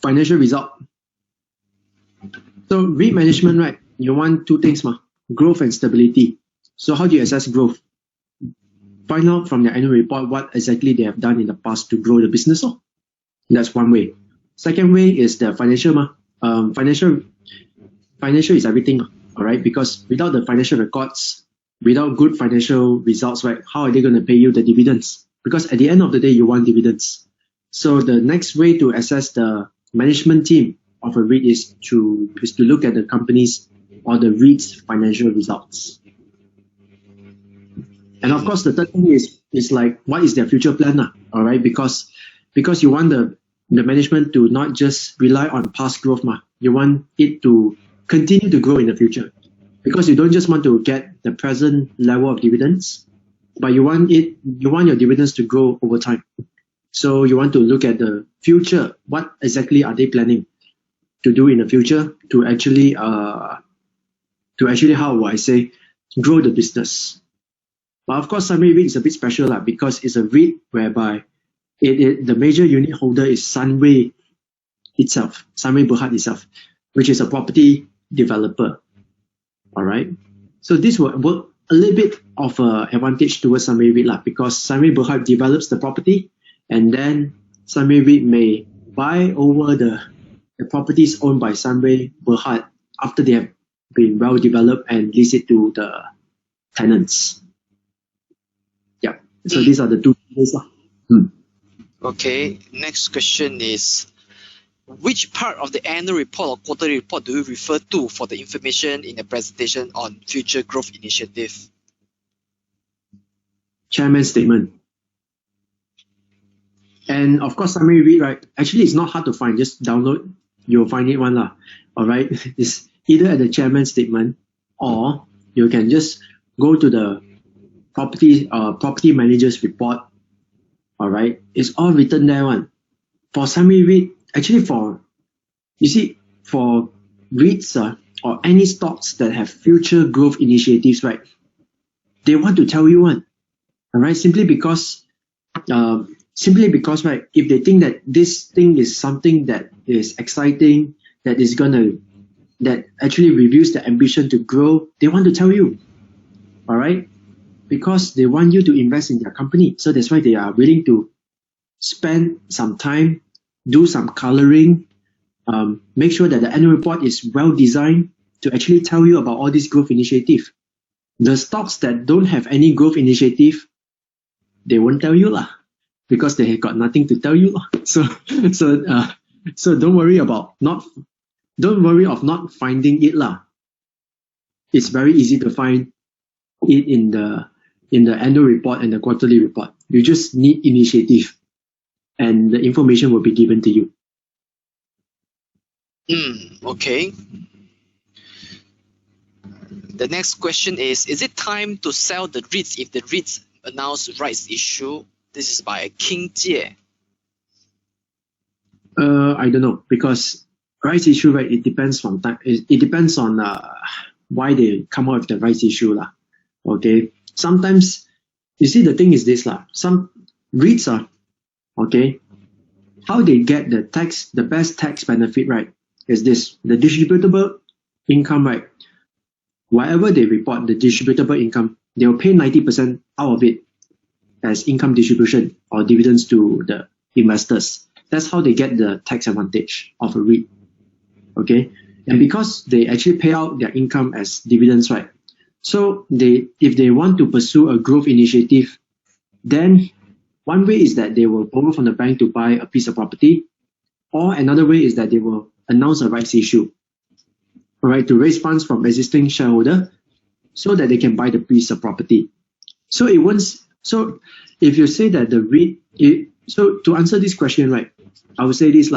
Financial result. So REIT management, right? You want two things, growth and stability. So how do you assess growth? Find out from their annual report what exactly they have done in the past to grow the business. That's one way. Second way is the financial. Financial is everything, all right? Because without the financial records, without good financial results, right, how are they going to pay you the dividends? Because at the end of the day, you want dividends. So the next way to assess the management team of a REIT is to look at the company's or the REIT's financial results. And of course, the third thing is like, what is their future plan? All right, because you want the management to not just rely on past growth. You want it to continue to grow in the future. Because you don't just want to get the present level of dividends, but you want your dividends to grow over time. So you want to look at the future. What exactly are they planning to do in the future to actually how would I say, grow the business? But of course, summary REIT is a bit special because it's a REIT whereby the major unit holder is SUNREIT itself, SUNREIT Berhad itself, which is a property developer. All right. So this will work a little bit of an advantage towards summary REIT because SUNREIT Berhad develops the property, and then summary REIT may buy over the properties owned by SUNREIT Berhad after they have been well developed and lease it to the tenants. Yeah. So these are the two ways. Okay. Next question is, which part of the annual report or quarterly report do you refer to for the information in the presentation on future growth initiative? Chairman's statement. And of course, summary REIT, right? Actually, it's not hard to find. Just download. You'll find it one. All right. It's either at the chairman's statement, or you can just go to the property manager's report. All right. It's all written there one. For summary REIT, actually for REITs or any stocks that have future growth initiatives, right? They want to tell you one. All right. Simply because, right, if they think that this thing is something that is exciting, that actually reveals the ambition to grow, they want to tell you. All right. Because they want you to invest in their company. So that's why they are willing to spend some time, do some coloring, make sure that the annual report is well designed to actually tell you about all these growth initiatives. The stocks that don't have any growth initiative, they won't tell you because they have got nothing to tell you. So don't worry of not finding it It's very easy to find it in the annual report and the quarterly report. You just need initiative, and the information will be given to you. Okay. The next question is it time to sell the REITs if the REITs announce rights issue? This is by King Jie. I don't know, because rights issue, right? It depends on time. It depends on why they come out with the rights issue Okay. Sometimes you see the thing is this Some REITs okay. How they get the best tax benefit, right? Is this the distributable income, right? Whatever they report, the distributable income, they will pay 90% out of it as income distribution or dividends to the investors. That's how they get the tax advantage of a REIT. Okay, and because they actually pay out their income as dividends, right? So if they want to pursue a growth initiative, then one way is that they will borrow from the bank to buy a piece of property, or another way is that they will announce a rights issue, all right, to raise funds from existing shareholder so that they can buy the piece of property. So if you say that the REIT, so to answer this question, right, I would say this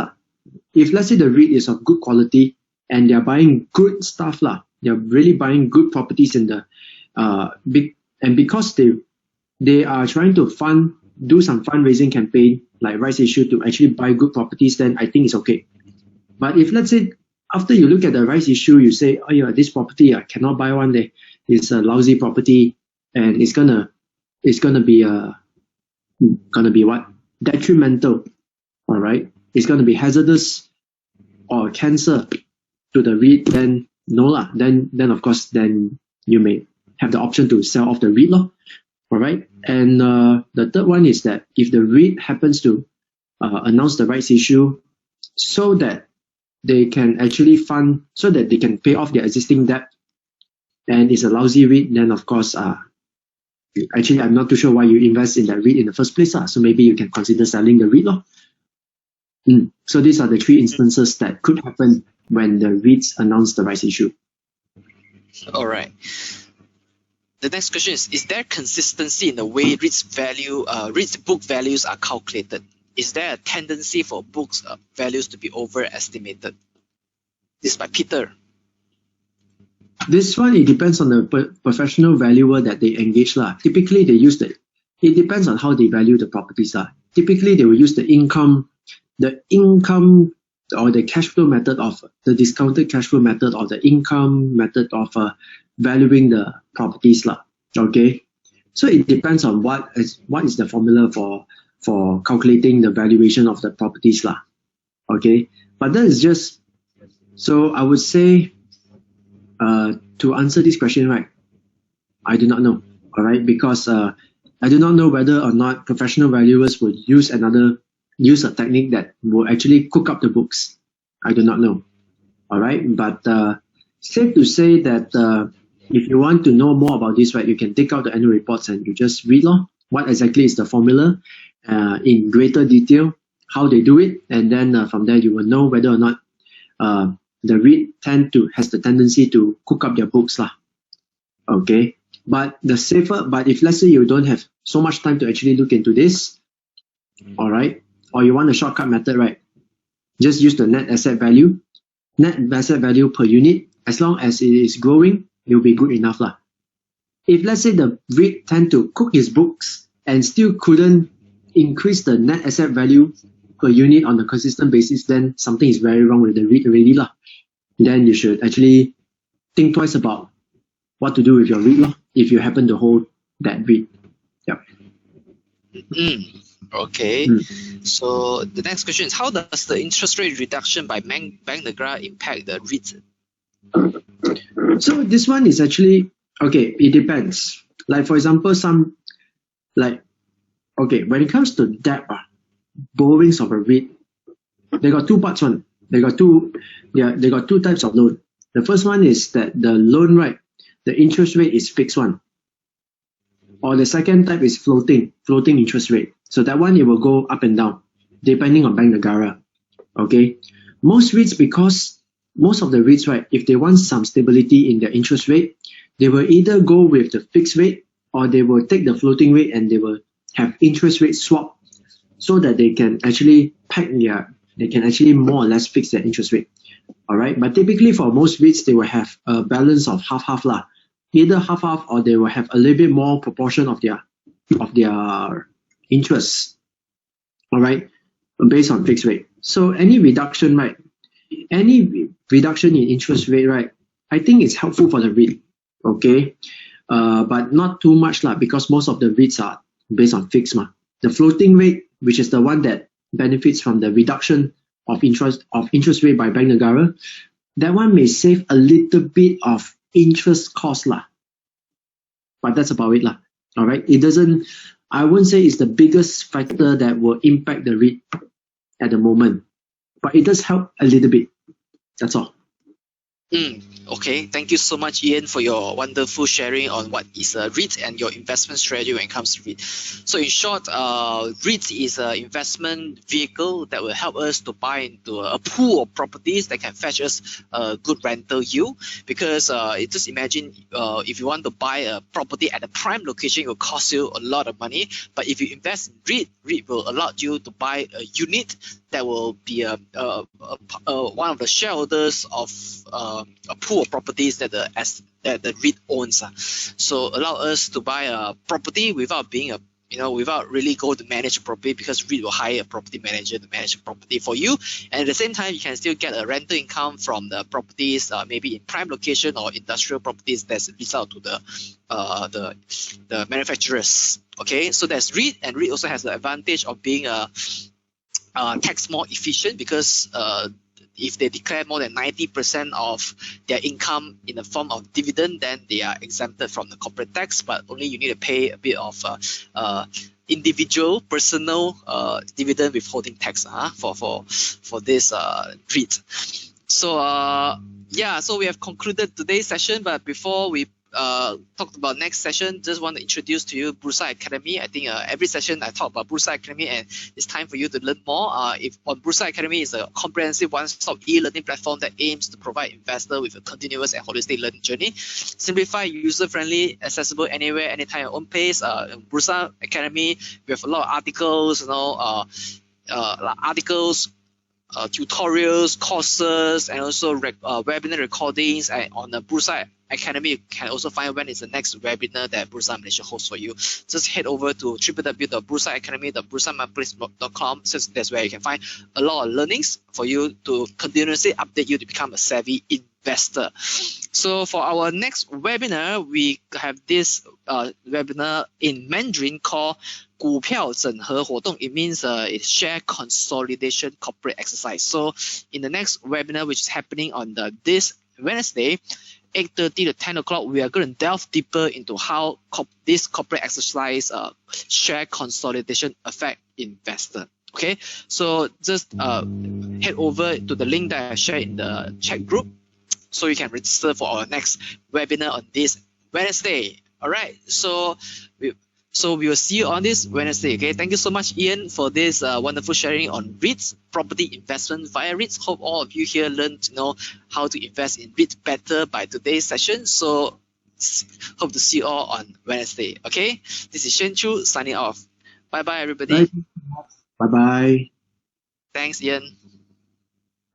if let's say the REIT is of good quality and they're buying good stuff they're really buying good properties in the big, and because they are trying to do some fundraising campaign like rights issue to actually buy good properties, then I think it's okay. But if let's say after you look at the rights issue, you say, oh yeah, this property I cannot buy one day. It's a lousy property and it's gonna be what? Detrimental. All right. It's gonna be hazardous or cancer to the REIT, then no lah. Then of course then you may have the option to sell off the REIT law. All right. And the third one is that if the REIT happens to announce the rights issue so that they can actually fund, so that they can pay off their existing debt, and it's a lousy REIT, then of course, actually I'm not too sure why you invest in that REIT in the first place. So maybe you can consider selling the REIT law. So these are the three instances that could happen when the REITs announce the rights issue. All right. The next question is there consistency in the way REITs book values are calculated? Is there a tendency for books values to be overestimated? This is by Peter. This one, it depends on the professional valuer that they engage lah. Typically, they use it depends on how they value the properties lah. Typically, they will use the income or the cash flow method of the discounted cash flow method or the income method of valuing the properties lah. Okay, so it depends on what is the formula for calculating the valuation of the properties lah. Okay, but that is just, so I would say to answer this question, right, I do not know. All right, because I do not know whether or not professional valuers will use a technique that will actually cook up the books. I do not know. All right, but safe to say that if you want to know more about this, right, you can take out the annual reports and you just read what exactly is the formula in greater detail, how they do it, and then from there you will know whether or not the REIT has the tendency to cook up their books lah. Okay, but if let's say you don't have so much time to actually look into this, all right, or you want a shortcut method, right, just use the net asset value per unit. As long as it is growing, it will be good enough lah. If let's say the REIT tend to cook his books and still couldn't increase the net asset value per unit on a consistent basis, then something is very wrong with the REIT already lah. Then you should actually think twice about what to do with your REIT if you happen to hold that REIT. Yeah. Okay. So the next question is, how does the interest rate reduction by Bank Negara impact the REIT? So this one is actually, okay, it depends. Like for example, when it comes to debt, borrowings of a REIT, they got two parts one. They got two types of loan. The first one is that the loan, right, the interest rate is fixed one. Or the second type is floating interest rate. So that one, it will go up and down depending on Bank Negara. Okay, most of the REITs, right, if they want some stability in their interest rate, they will either go with the fixed rate or they will take the floating rate and they will have interest rate swap so that they can actually more or less fix their interest rate. All right, but typically for most REITs, they will have a balance of half lah. Either half, or they will have a little bit more proportion of their interest. All right, based on fixed rate. So any reduction in interest rate, right, I think it's helpful for the REIT. Okay, but not too much lah, because most of the REITs are based on fixed ma. The floating rate, which is the one that benefits from the reduction of interest rate by Bank Negara, that one may save a little bit of interest cost lah. But that's about it lah. All right, I wouldn't say it's the biggest factor that will impact the REIT at the moment, but it does help a little bit. That's all. Okay, thank you so much, Ian, for your wonderful sharing on what is a REIT and your investment strategy when it comes to REIT. So in short, REIT is an investment vehicle that will help us to buy into a pool of properties that can fetch us a good rental yield. Because just imagine if you want to buy a property at a prime location, it will cost you a lot of money. But if you invest in REIT will allow you to buy a unit that will be one of the shareholders of a pool of properties that the REIT owns. So allow us to buy a property without being a without really go to manage a property, because REIT will hire a property manager to manage a property for you. And at the same time, you can still get a rental income from the properties, maybe in prime location or industrial properties that's leased out to the manufacturers. Okay, so that's REIT, and REIT also has the advantage of being tax more efficient, because if they declare more than 90% of their income in the form of dividend, then they are exempted from the corporate tax, but only you need to pay a bit of individual personal dividend withholding tax for this REIT. So yeah, so we have concluded today's session, but before we talked about next session, just want to introduce to you Bursa Academy. I think every session I talk about Bursa Academy, and it's time for you to learn more. If on Bursa Academy is a comprehensive one-stop e-learning platform that aims to provide investors with a continuous and holistic learning journey, simplified, user-friendly, accessible anywhere, anytime, your own pace. In Bursa Academy, we have a lot of articles, tutorials, courses, and also webinar recordings. And on the Bursa Academy, you can also find when is the next webinar that Bursa Malaysia hosts for you. Just head over to www.bursamarketplace.com. So that's where you can find a lot of learnings for you to continuously update you to become a savvy investor. So for our next webinar, we have this webinar in Mandarin called 股票整合活动. It means it's share consolidation corporate exercise. So in the next webinar, which is happening on this Wednesday, 8:30 to 10 o'clock, we are going to delve deeper into how this corporate exercise share consolidation affect investor. Okay, so just head over to the link that I shared in the chat group, so you can register for our next webinar on this Wednesday. All right, so we will see you on this Wednesday. Okay, thank you so much, Ian, for this wonderful sharing on REITs, property investment via REITs. Hope all of you here learned to know how to invest in REITs better by today's session. So hope to see you all on Wednesday. Okay, this is Shen Chu signing off. Bye bye, everybody. Bye bye. Thanks, Ian.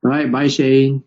All right, bye, Shane.